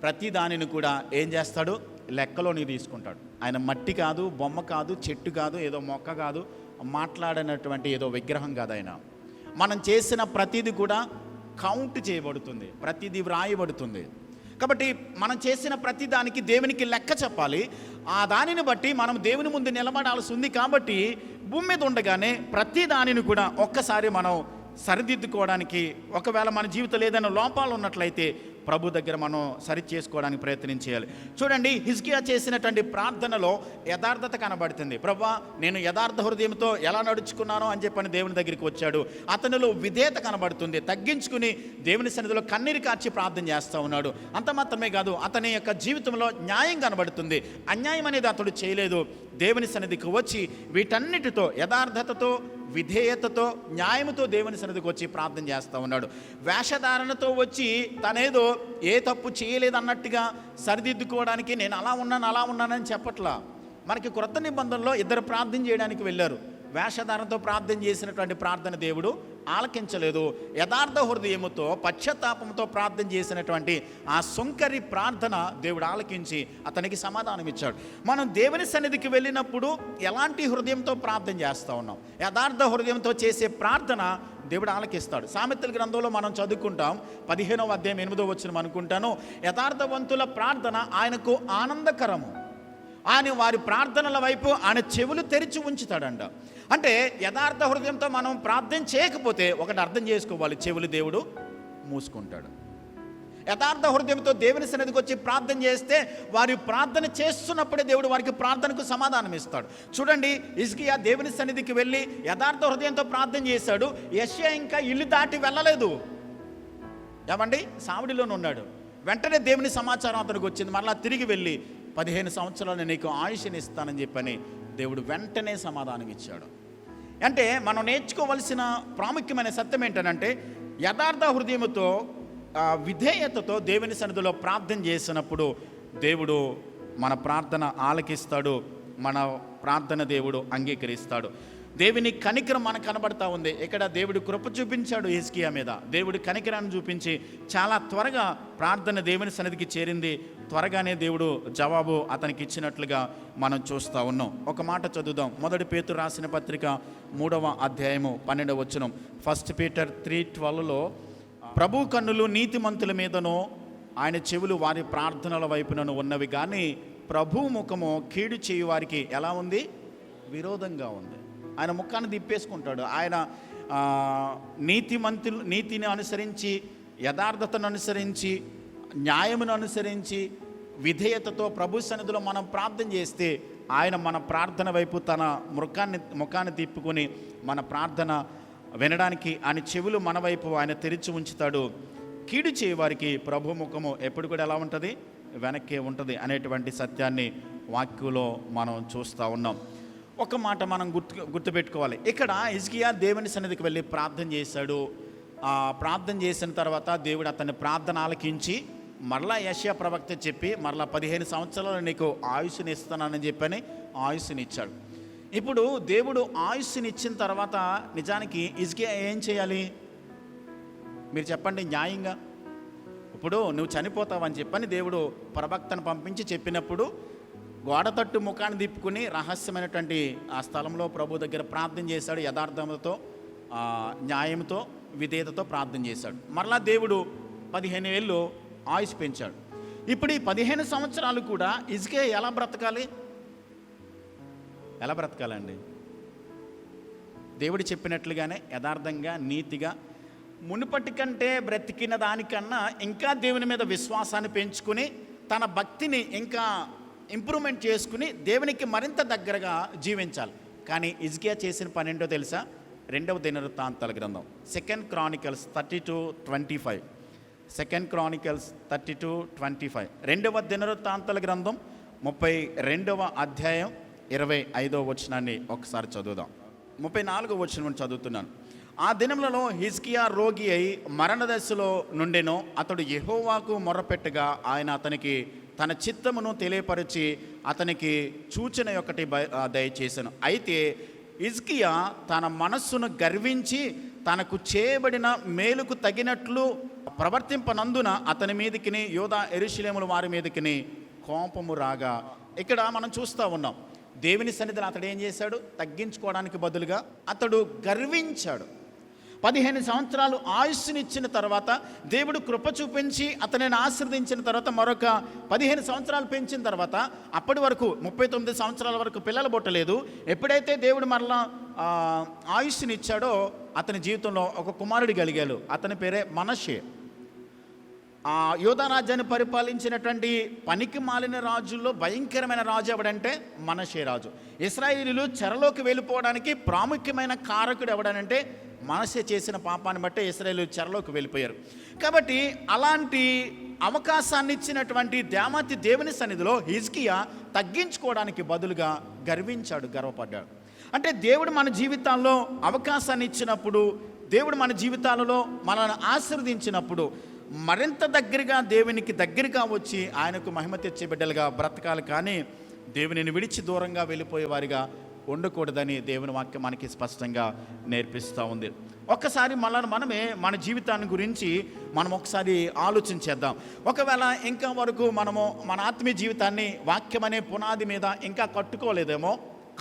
ప్రతి దానిని కూడా ఏం చేస్తాడు? లెక్కలోని తీసుకుంటాడు. ఆయన మట్టి కాదు, బొమ్మ కాదు, చెట్టు కాదు, ఏదో మొక్క కాదు, మాట్లాడినటువంటి ఏదో విగ్రహం కాదు. ఆయన మనం చేసిన ప్రతిదీ కూడా కౌంట్ చేయబడుతుంది, ప్రతిదీ వ్రాయబడుతుంది. కాబట్టి మనం చేసిన ప్రతి దానికి దేవునికి లెక్క చెప్పాలి. ఆ దానిని బట్టి మనం దేవుని ముందు నిలబడాల్సి ఉంది. కాబట్టి భూమి మీద ఉండగానే ప్రతి దానిని కూడా ఒక్కసారి మనం సరిదిద్దుకోవడానికి, ఒకవేళ మన జీవితంలో ఏదైనా లోపాలు ఉన్నట్లయితే ప్రభు దగ్గర మనం సరి చేసుకోవడానికి ప్రయత్నం చేయాలి. చూడండి, హిజ్కియా చేసినటువంటి ప్రార్థనలో యథార్థత కనబడుతుంది. ప్రభువా నేను యథార్థ హృదయంతో ఎలా నడుచుకున్నానో అని చెప్పని దేవుని దగ్గరికి వచ్చాడు. అతనిలో విధేయత కనబడుతుంది, తగ్గించుకుని దేవుని సన్నిధిలో కన్నీరు కార్చి ప్రార్థన చేస్తూ ఉన్నాడు. అంత మాత్రమే కాదు, అతని యొక్క జీవితంలో న్యాయం కనబడుతుంది. అన్యాయం అనేది అతడు చేయలేదు. దేవుని సన్నిధికి వచ్చి వీటన్నిటితో యథార్థతతో, విధేయతతో, న్యాయముతో దేవుని సన్నిధికి వచ్చి ప్రార్థన చేస్తూ ఉన్నాడు. వేషధారణతో వచ్చి తనేదో ఏ తప్పు చేయలేదన్నట్టుగా సరిదిద్దుకోవడానికి నేను అలా ఉన్నానని చెప్పట్లా. మనకి క్రొత్త నిబంధనలో ఇద్దరు ప్రార్థన చేయడానికి వెళ్ళారు. వేషధారణతో ప్రార్థన చేసినటువంటి ప్రార్థన దేవుడు ఆలకించలేదు. యథార్థ హృదయముతో పశ్చాత్తాపంతో ప్రార్థన చేసినటువంటి ఆ సుంకరి ప్రార్థన దేవుడు ఆలకించి అతనికి సమాధానం ఇచ్చాడు. మనం దేవుని సన్నిధికి వెళ్ళినప్పుడు ఎలాంటి హృదయంతో ప్రార్థన చేస్తూ ఉన్నాం? యథార్థ హృదయంతో చేసే ప్రార్థన దేవుడు ఆలకిస్తాడు. సామెతల గ్రంథంలో మనం చదువుకుంటాం, 15వ అధ్యాయం 8వ వచనం అనుకుంటాను, యథార్థవంతుల ప్రార్థన ఆయనకు ఆనందకరము, ఆయన వారి ప్రార్థనల వైపు ఆయన చెవులు తెరిచి ఉంచుతాడంట. అంటే యథార్థ హృదయంతో మనం ప్రార్థన చేయకపోతే ఒకటి అర్థం చేసుకోవాలి, చెవులు దేవుడు మూసుకుంటాడు. యథార్థ హృదయంతో దేవుని సన్నిధికి వచ్చి ప్రార్థన చేస్తే వారి ప్రార్థన చేస్తున్నప్పుడే దేవుడు వారికి ప్రార్థనకు సమాధానం ఇస్తాడు. చూడండి, హిజ్కియా దేవుని సన్నిధికి వెళ్ళి యథార్థ హృదయంతో ప్రార్థన చేశాడు. యెషయా ఇంకా ఇల్లు దాటి వెళ్ళలేదు, ఏమండి, సావిడిలోనే ఉన్నాడు. వెంటనే దేవుని సమాచారం అతనికి వచ్చింది. మరలా తిరిగి వెళ్ళి 15 సంవత్సరాలు నీకు ఆయుష్ని ఇస్తానని చెప్పని దేవుడు వెంటనే సమాధానం ఇచ్చాడు. అంటే మనం నేర్చుకోవలసిన ప్రాముఖ్యమైన సత్యం ఏంటంటే, యథార్థ హృదయముతో విధేయతతో దేవుని సన్నిధిలో ప్రార్థన చేసినప్పుడు దేవుడు మన ప్రార్థన ఆలకిస్తాడు, మన ప్రార్థన దేవుడు అంగీకరిస్తాడు. దేవుని కనికరం మనకు కనబడతా ఉంది. ఇక్కడ దేవుడు కృప చూపించాడు హిజ్కియా మీద. దేవుడు కనికరాన్ని చూపించి చాలా త్వరగా ప్రార్థన దేవుని సన్నిధికి చేరింది. త్వరగానే దేవుడు జవాబు అతనికి ఇచ్చినట్లుగా మనం చూస్తూ ఉన్నాం. ఒక మాట చదువుదాం. 1 పేతురు రాసిన పత్రిక 3వ అధ్యాయము 12వ వచనం. 1 పీటర్ 3:12లో, ప్రభు కన్నులు నీతిమంతుల మీదనో ఆయన చెవులు వారి ప్రార్థనల వైపునను ఉన్నవి, కానీ ప్రభు ముఖము కీడు చేయు వారికి ఎలా ఉంది? విరోధంగా ఉంది. ఆయన ముఖాన్ని తిప్పేసుకుంటాడు. ఆయన నీతిని అనుసరించి, యథార్థతను అనుసరించి, న్యాయమును అనుసరించి, విధేయతతో ప్రభు సన్నిధిలో మనం ప్రార్థన చేస్తే ఆయన మన ప్రార్థన వైపు తన ముఖాన్ని తిప్పుకొని మన ప్రార్థన వినడానికి ఆయన చెవులు మన వైపు ఆయన తెరిచి ఉంచుతాడు. కీడు చేయవారికి ప్రభు ముఖము ఎప్పుడు కూడా ఎలా ఉంటుంది? వెనక్కే ఉంటుంది అనేటువంటి సత్యాన్ని వాక్యంలో మనం చూస్తూ ఉన్నాం. ఒక మాట మనం గుర్తుపెట్టుకోవాలి. ఇక్కడ హిజ్కియా దేవుని సన్నిధికి వెళ్ళి ప్రార్థన చేశాడు. ప్రార్థన చేసిన తర్వాత దేవుడు అతని ప్రార్థన ఆలకించి మరలా యెషయా ప్రవక్త చెప్పి మరలా 15 సంవత్సరాలు నీకు ఆయుష్ని ఇస్తానని చెప్పని ఆయుష్ని ఇచ్చాడు. ఇప్పుడు దేవుడు ఆయుష్ని ఇచ్చిన తర్వాత నిజానికి హిజ్కియా ఏం చేయాలి? మీరు చెప్పండి న్యాయంగా. ఇప్పుడు నువ్వు చనిపోతావని చెప్పని దేవుడు ప్రవక్తను పంపించి చెప్పినప్పుడు గోడ తట్టు ముఖాన్ని తిప్పుకుని రహస్యమైనటువంటి ఆ స్థలంలో ప్రభు దగ్గర ప్రార్థన చేశాడు. యథార్థంతో, న్యాయంతో, విధేయతతో ప్రార్థన చేశాడు. మరలా దేవుడు 15 ఏళ్ళు ఆయుష్ పెంచాడు. ఇప్పుడు ఈ 15 సంవత్సరాలు కూడా హిజ్కియా ఎలా బ్రతకాలండి? దేవుడు చెప్పినట్లుగానే యథార్థంగా, నీతిగా, మునుపటి కంటే బ్రతికిన దానికన్నా ఇంకా దేవుని మీద విశ్వాసాన్ని పెంచుకుని తన భక్తిని ఇంకా ఇంప్రూవ్మెంట్ చేసుకుని దేవునికి మరింత దగ్గరగా జీవించాలి. కానీ హిజ్కియా చేసిన పని ఏంటో తెలుసా? 2వ దినవృత్తాంతాల గ్రంథం 2 Chronicles 32:25. 2 Chronicles 32:25. 2వ దినవృత్తాంతాల గ్రంథం 32వ అధ్యాయం 25వ వచనాన్ని ఒకసారి చదువుదాం. 34వ వచనం చదువుతున్నాను. ఆ దినములలో హిజ్కియా రోగి అయి మరణ దశలో నుండెనో అతడు యెహోవాకు మొర్రపెట్టగా ఆయన అతనికి తన చిత్తమును తెలియపరిచి అతనికి సూచన ఒకటి దయచేశాను. అయితే హిజ్కియా తన మనస్సును గర్వించి తనకు చేయబడిన మేలుకు తగినట్లు ప్రవర్తింపనందున అతని మీదకిని యోధా యెరూషలేముల వారి మీదకిని కోపము రాగా, ఇక్కడ మనం చూస్తూ ఉన్నాం. దేవుని సన్నిధిని అతడు ఏం చేశాడు? తగ్గించుకోవడానికి బదులుగా అతడు గర్వించాడు. 15 సంవత్సరాలు ఆయుష్నిచ్చిన తర్వాత దేవుడు కృప చూపించి అతనిని ఆశీర్వదించిన తర్వాత మరొక 15 సంవత్సరాలు పెంచిన తర్వాత అప్పటి వరకు 39 సంవత్సరాల వరకు పిల్లలు పుట్టలేదు. ఎప్పుడైతే దేవుడు మరలా ఆయుష్నిచ్చాడో అతని జీవితంలో ఒక కుమారుడు కలిగాడు. అతని పేరే మనష్షే. యోధా రాజ్యాన్ని పరిపాలించినటువంటి పనికి మాలిన రాజుల్లో భయంకరమైన రాజు ఎవడంటే మనష్షే రాజు. ఇశ్రాయేలీయులు చెరలోకి వెళ్ళిపోవడానికి ప్రాముఖ్యమైన కారకుడు ఎవడనంటే మనష్షే చేసిన పాపాన్ని బట్టే ఇశ్రాయేలీయులు చెరలోకి వెళ్ళిపోయారు. కాబట్టి అలాంటి అవకాశాన్ని ఇచ్చినటువంటి దేవాతి దేవుని సన్నిధిలో హిజ్కియా తగ్గించుకోవడానికి బదులుగా గర్వపడ్డాడు. అంటే దేవుడు మన జీవితాల్లో అవకాశాన్ని ఇచ్చినప్పుడు, దేవుడు మన జీవితాలలో మనల్ని ఆశీర్వదించినప్పుడు మరింత దగ్గరగా దేవునికి దగ్గరగా వచ్చి ఆయనకు మహిమ తెచ్చే బిడ్డలుగా బ్రతకాలి. కానీ దేవునిని విడిచి దూరంగా వెళ్ళిపోయేవారిగా ఉండకూడదని దేవుని వాక్యం మనకి స్పష్టంగా నేర్పిస్తూ ఉంది. ఒక్కసారి మనమే మన జీవితాన్ని గురించి మనం ఒకసారి ఆలోచించేద్దాం. ఒకవేళ ఇంకా వరకు మనము మన ఆత్మీయ జీవితాన్ని వాక్యం అనే పునాది మీద ఇంకా కట్టుకోలేదేమో,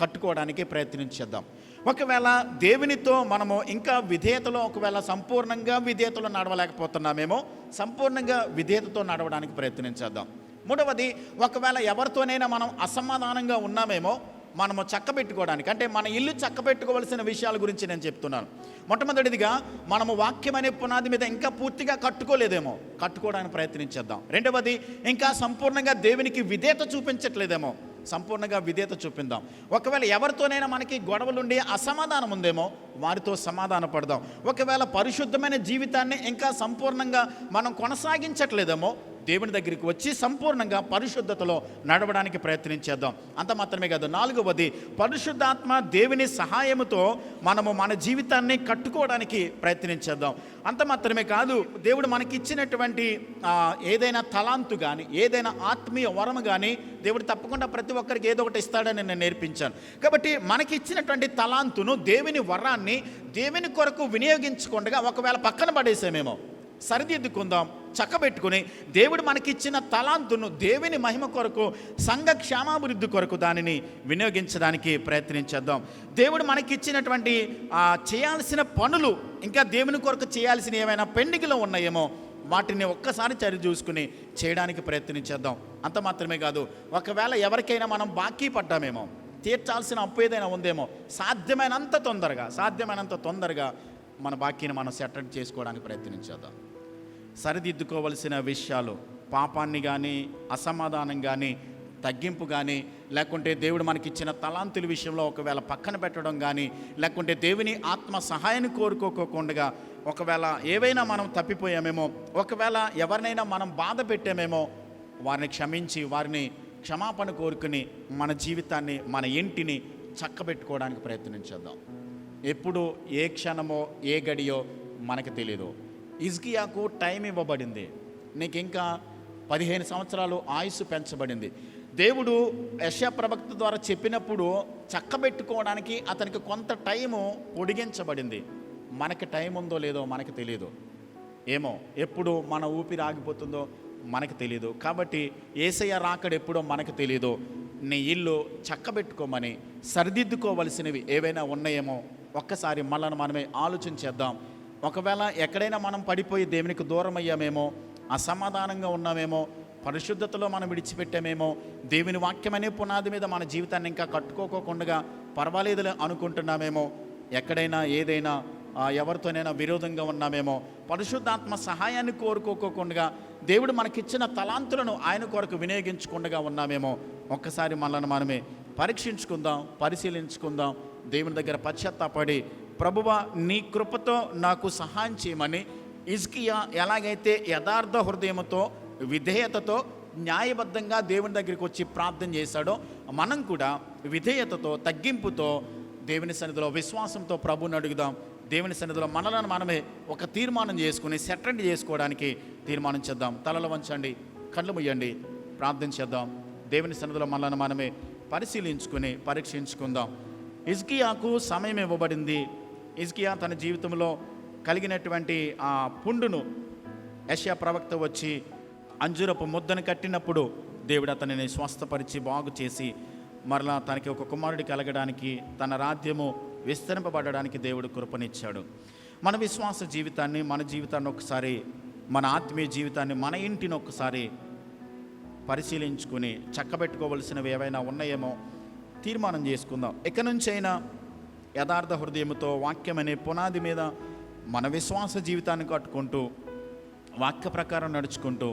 కట్టుకోవడానికి ప్రయత్నించేద్దాం. ఒకవేళ దేవునితో మనము ఇంకా విధేయతలో ఒకవేళ సంపూర్ణంగా విధేయతలో నడవలేకపోతున్నామేమో, సంపూర్ణంగా విధేయతతో నడవడానికి ప్రయత్నించేద్దాం. మూడవది, ఒకవేళ ఎవరితోనైనా మనం అసమాధానంగా ఉన్నామేమో, మనము చక్కబెట్టుకోవడానికి, అంటే మన ఇల్లు చక్కబెట్టుకోవలసిన విషయాల గురించి నేను చెప్తున్నాను. మొట్టమొదటిదిగా, మనము వాక్యం అనే పునాది మీద ఇంకా పూర్తిగా కట్టుకోలేదేమో, కట్టుకోవడానికి ప్రయత్నించేద్దాం. రెండవది, ఇంకా సంపూర్ణంగా దేవునికి విధేయత చూపించట్లేదేమో, సంపూర్ణంగా విధేయత చూపిందాం. ఒకవేళ ఎవరితోనైనా మనకి గొడవలుండి అసమాధానం ఉందేమో, వారితో సమాధాన పడదాం. ఒకవేళ పరిశుద్ధమైన జీవితాన్ని ఇంకా సంపూర్ణంగా మనం కొనసాగించట్లేదేమో, దేవుని దగ్గరికి వచ్చి సంపూర్ణంగా పరిశుద్ధతలో నడవడానికి ప్రయత్నించేద్దాం. అంత మాత్రమే కాదు, నాలుగవది, పరిశుద్ధాత్మ దేవుని సహాయముతో మనము మన జీవితాన్ని కట్టుకోవడానికి ప్రయత్నించేద్దాం. అంత మాత్రమే కాదు, దేవుడు మనకిచ్చినటువంటి ఏదైనా తలాంతు కానీ, ఏదైనా ఆత్మీయ వరము కానీ దేవుడు తప్పకుండా ప్రతి ఒక్కరికి ఏదో ఒకటి ఇస్తాడని నేను నేర్పించాను. కాబట్టి మనకిచ్చినటువంటి తలాంతును, దేవుని వరాన్ని దేవుని కొరకు వినియోగించకుండా ఒకవేళ పక్కన పడేసామేమో, సరిదిద్దుకుందాం, చక్కబెట్టుకుని దేవుడు మనకిచ్చిన తలాంతును దేవుని మహిమ కొరకు, సంఘ క్షేమాభివృద్ధి కొరకు దానిని వినియోగించడానికి ప్రయత్నించేద్దాం. దేవుడు మనకిచ్చినటువంటి చేయాల్సిన పనులు, ఇంకా దేవుని కొరకు చేయాల్సిన ఏమైనా పెండింగ్లో ఉన్నాయేమో, వాటిని ఒక్కసారి చరి చూసుకుని చేయడానికి ప్రయత్నించేద్దాం. అంత మాత్రమే కాదు, ఒకవేళ ఎవరికైనా మనం బాకీ పడ్డామేమో, తీర్చాల్సిన అప్పు ఏదైనా ఉందేమో, సాధ్యమైనంత తొందరగా మన బాకీని మనం సెటిల్ చేసుకోవడానికి ప్రయత్నించేద్దాం. సరిదిద్దుకోవలసిన విషయాలు, పాపాన్ని కానీ, అసమాధానం కానీ, తగ్గింపు కానీ, లేకుంటే దేవుడు మనకిచ్చిన తలాంతుల విషయంలో ఒకవేళ పక్కన పెట్టడం కానీ, లేకుంటే దేవుని ఆత్మ సహాయాన్ని కోరుకోకుండా ఒకవేళ ఏవైనా మనం తప్పిపోయామేమో, ఒకవేళ ఎవరినైనా మనం బాధ పెట్టామేమో, వారిని క్షమించి, వారిని క్షమాపణ కోరుకుని మన జీవితాన్ని, మన ఇంటిని చక్కబెట్టుకోవడానికి ప్రయత్నించేద్దాం. ఎప్పుడు ఏ క్షణమో ఏ గడియో మనకు తెలియదు. హిజ్కియాకు టైం ఇవ్వబడింది, నీకు ఇంకా 15 సంవత్సరాలు ఆయుస్సు పెంచబడింది. దేవుడు యెషయా ప్రవక్త ద్వారా చెప్పినప్పుడు చక్కబెట్టుకోవడానికి అతనికి కొంత టైము పొడిగించబడింది. మనకి టైం ఉందో లేదో మనకు తెలియదు, ఏమో ఎప్పుడు మన ఊపిరి ఆగిపోతుందో మనకు తెలియదు. కాబట్టి యేసయ్య రాకడ ఎప్పుడో మనకు తెలియదు. నీ ఇల్లు చక్కబెట్టుకోమని, సరిదిద్దుకోవలసినవి ఏవైనా ఉన్నాయేమో ఒక్కసారి మనమే ఆలోచించేద్దాం. ఒకవేళ ఎక్కడైనా మనం పడిపోయి దేవునికి దూరం అయ్యామేమో, అసమాధానంగా ఉన్నామేమో, పరిశుద్ధతలో మనం విడిచిపెట్టామేమో, దేవుని వాక్యం అనే పునాది మీద మన జీవితాన్ని ఇంకా కట్టుకోకుండా పర్వాలేదులే అనుకుంటున్నామేమో, ఎక్కడైనా ఏదైనా ఎవరితోనైనా విరోధంగా ఉన్నామేమో, పరిశుద్ధాత్మ సహాయాన్ని కోరుకోకుండా దేవుడు మనకిచ్చిన తలాంతులను ఆయన కొరకు వినియోగించకుండా ఉన్నామేమో, ఒక్కసారి మనమే పరీక్షించుకుందాం, పరిశీలించుకుందాం. దేవుని దగ్గర పశ్చాత్తాపడి, ప్రభువా నీ కృపతో నాకు సహాయం చేయమని హిజ్కియా ఎలాగైతే యథార్థ హృదయంతో, విధేయతతో, న్యాయబద్ధంగా దేవుని దగ్గరికి వచ్చి ప్రార్థన చేశాడో, మనం కూడా విధేయతతో, తగ్గింపుతో దేవుని సన్నిధిలో విశ్వాసంతో ప్రభువుని అడుగుదాం. దేవుని సన్నిధిలో మనమే ఒక తీర్మానం చేసుకుని సెటిల్ చేసుకోవడానికి తీర్మానం చేద్దాం. తలలు వంచండి, కళ్ళు ముయ్యండి, ప్రార్థన చేద్దాం. దేవుని సన్నిధిలో మనమే పరిశీలించుకుని పరీక్షించుకుందాం. హిజ్కియాకు సమయం ఇవ్వబడింది. హిజ్కియా తన జీవితంలో కలిగినటువంటి ఆ పుండును యెషయా ప్రవక్త వచ్చి అంజురపు ముద్దను కట్టినప్పుడు దేవుడు అతనిని స్వస్థపరిచి బాగు చేసి మరలా తనకి ఒక కుమారుడి కలగడానికి, తన రాజ్యము విస్తరింపబడడానికి దేవుడు కృపనిచ్చాడు. మన విశ్వాస జీవితాన్ని, మన జీవితాన్ని ఒకసారి, మన ఆత్మీయ జీవితాన్ని, మన ఇంటిని ఒకసారి పరిశీలించుకుని చక్కబెట్టుకోవలసినవి ఏవైనా ఉన్నాయేమో తీర్మానం చేసుకుందాం. ఇక నుంచైనా యథార్థ హృదయంతో, వాక్యం అనే పునాది మీద మన విశ్వాస జీవితాన్ని కట్టుకుంటూ, వాక్య ప్రకారం నడుచుకుంటూ,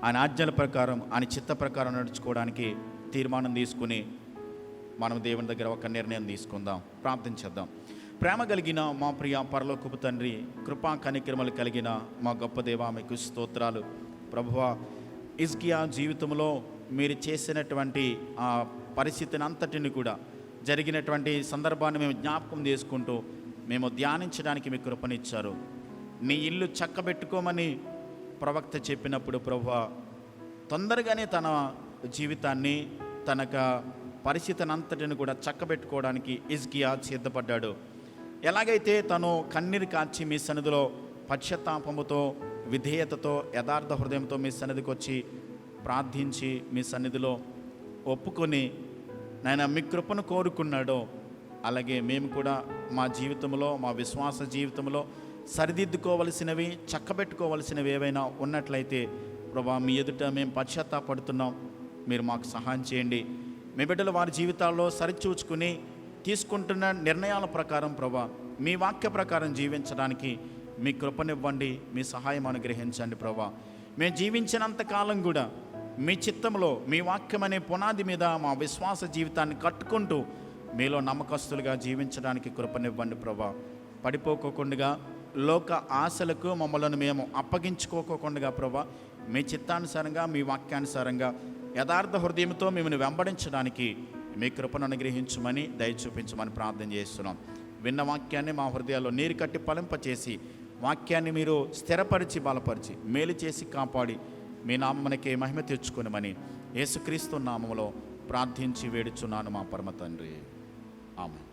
ఆయన ఆజ్ఞల ప్రకారం, ఆయన చిత్త ప్రకారం నడుచుకోవడానికి తీర్మానం తీసుకుని మనం దేవుని దగ్గర ఒక నిర్ణయం తీసుకుందాం. ప్రార్థించేద్దాం. ప్రేమ కలిగిన మా ప్రియ పరలోకపు తండ్రి, కృపా కనికరమలు కలిగిన మా గొప్ప దేవా, మీకు స్తోత్రాలు. ప్రభువా, హిజ్కియా జీవితంలో మీరు చేసినటువంటి ఆ పరిస్థితిని అంతటిని కూడా, జరిగినటువంటి సందర్భాన్ని మేము జ్ఞాపకం చేసుకుంటూ మేము ధ్యానించడానికి మీ కృపనిచ్చారు. నీ ఇల్లు చక్కబెట్టుకోమని ప్రవక్త చెప్పినప్పుడు ప్రభువా, తొందరగానే తన జీవితాన్ని, తనకు పరిస్థితిని అంతటిని కూడా చక్కబెట్టుకోవడానికి హిజ్కియా సిద్ధపడ్డాడు. ఎలాగైతే తను కన్నీరు కార్చి మీ సన్నిధిలో పశ్చాత్తాపముతో, విధేయతతో, యథార్థ హృదయంతో మీ సన్నిధికి వచ్చి ప్రార్థించి మీ సన్నిధిలో ఒప్పుకొని నాయన మీ కృపను కోరుకున్నాడో, అలాగే మేము కూడా మా జీవితంలో, మా విశ్వాస జీవితంలో సరిదిద్దుకోవలసినవి, చక్కబెట్టుకోవలసినవి ఏవైనా ఉన్నట్లయితే ప్రభా మీ ఎదుట మేము పశ్చాత్తాపడుతున్నాం, మీరు మాకు సహాయం చేయండి. మీ బిడ్డలు వారి జీవితాల్లో సరిచూచుకుని తీసుకుంటున్న నిర్ణయాల ప్రకారం ప్రభా మీ వాక్య ప్రకారం జీవించడానికి మీ కృపనివ్వండి, మీ సహాయం అనుగ్రహించండి ప్రభా. మేము జీవించినంత కాలం కూడా మీ చిత్తంలో, మీ వాక్యం అనే పునాది మీద మా విశ్వాస జీవితాన్ని కట్టుకుంటూ మీలో నమ్మకస్తులుగా జీవించడానికి కృపనివ్వండి ప్రభా. పడిపోకోకుండా, లోక ఆశలకు మమ్మల్ని మేము అప్పగించుకోకుండా ప్రభా మీ చిత్తానుసారంగా, మీ వాక్యానుసారంగా యథార్థ హృదయంతో మిమ్మల్ని వెంబడించడానికి మీ కృపను అనుగ్రహించమని, దయ చూపించమని ప్రార్థన చేస్తున్నాం. విన్న వాక్యాన్ని మా హృదయాల్లో నీరు కట్టి ఫలింపచేసి, వాక్యాన్ని మీరు స్థిరపరిచి, బలపరిచి, మేలు చేసి కాపాడి మీ నామమునకే మహిమ తెచ్చుకొనమని యేసుక్రీస్తు నామములో ప్రార్థించి వేడుచున్నాను మా పరమ తండ్రి. ఆమేన్.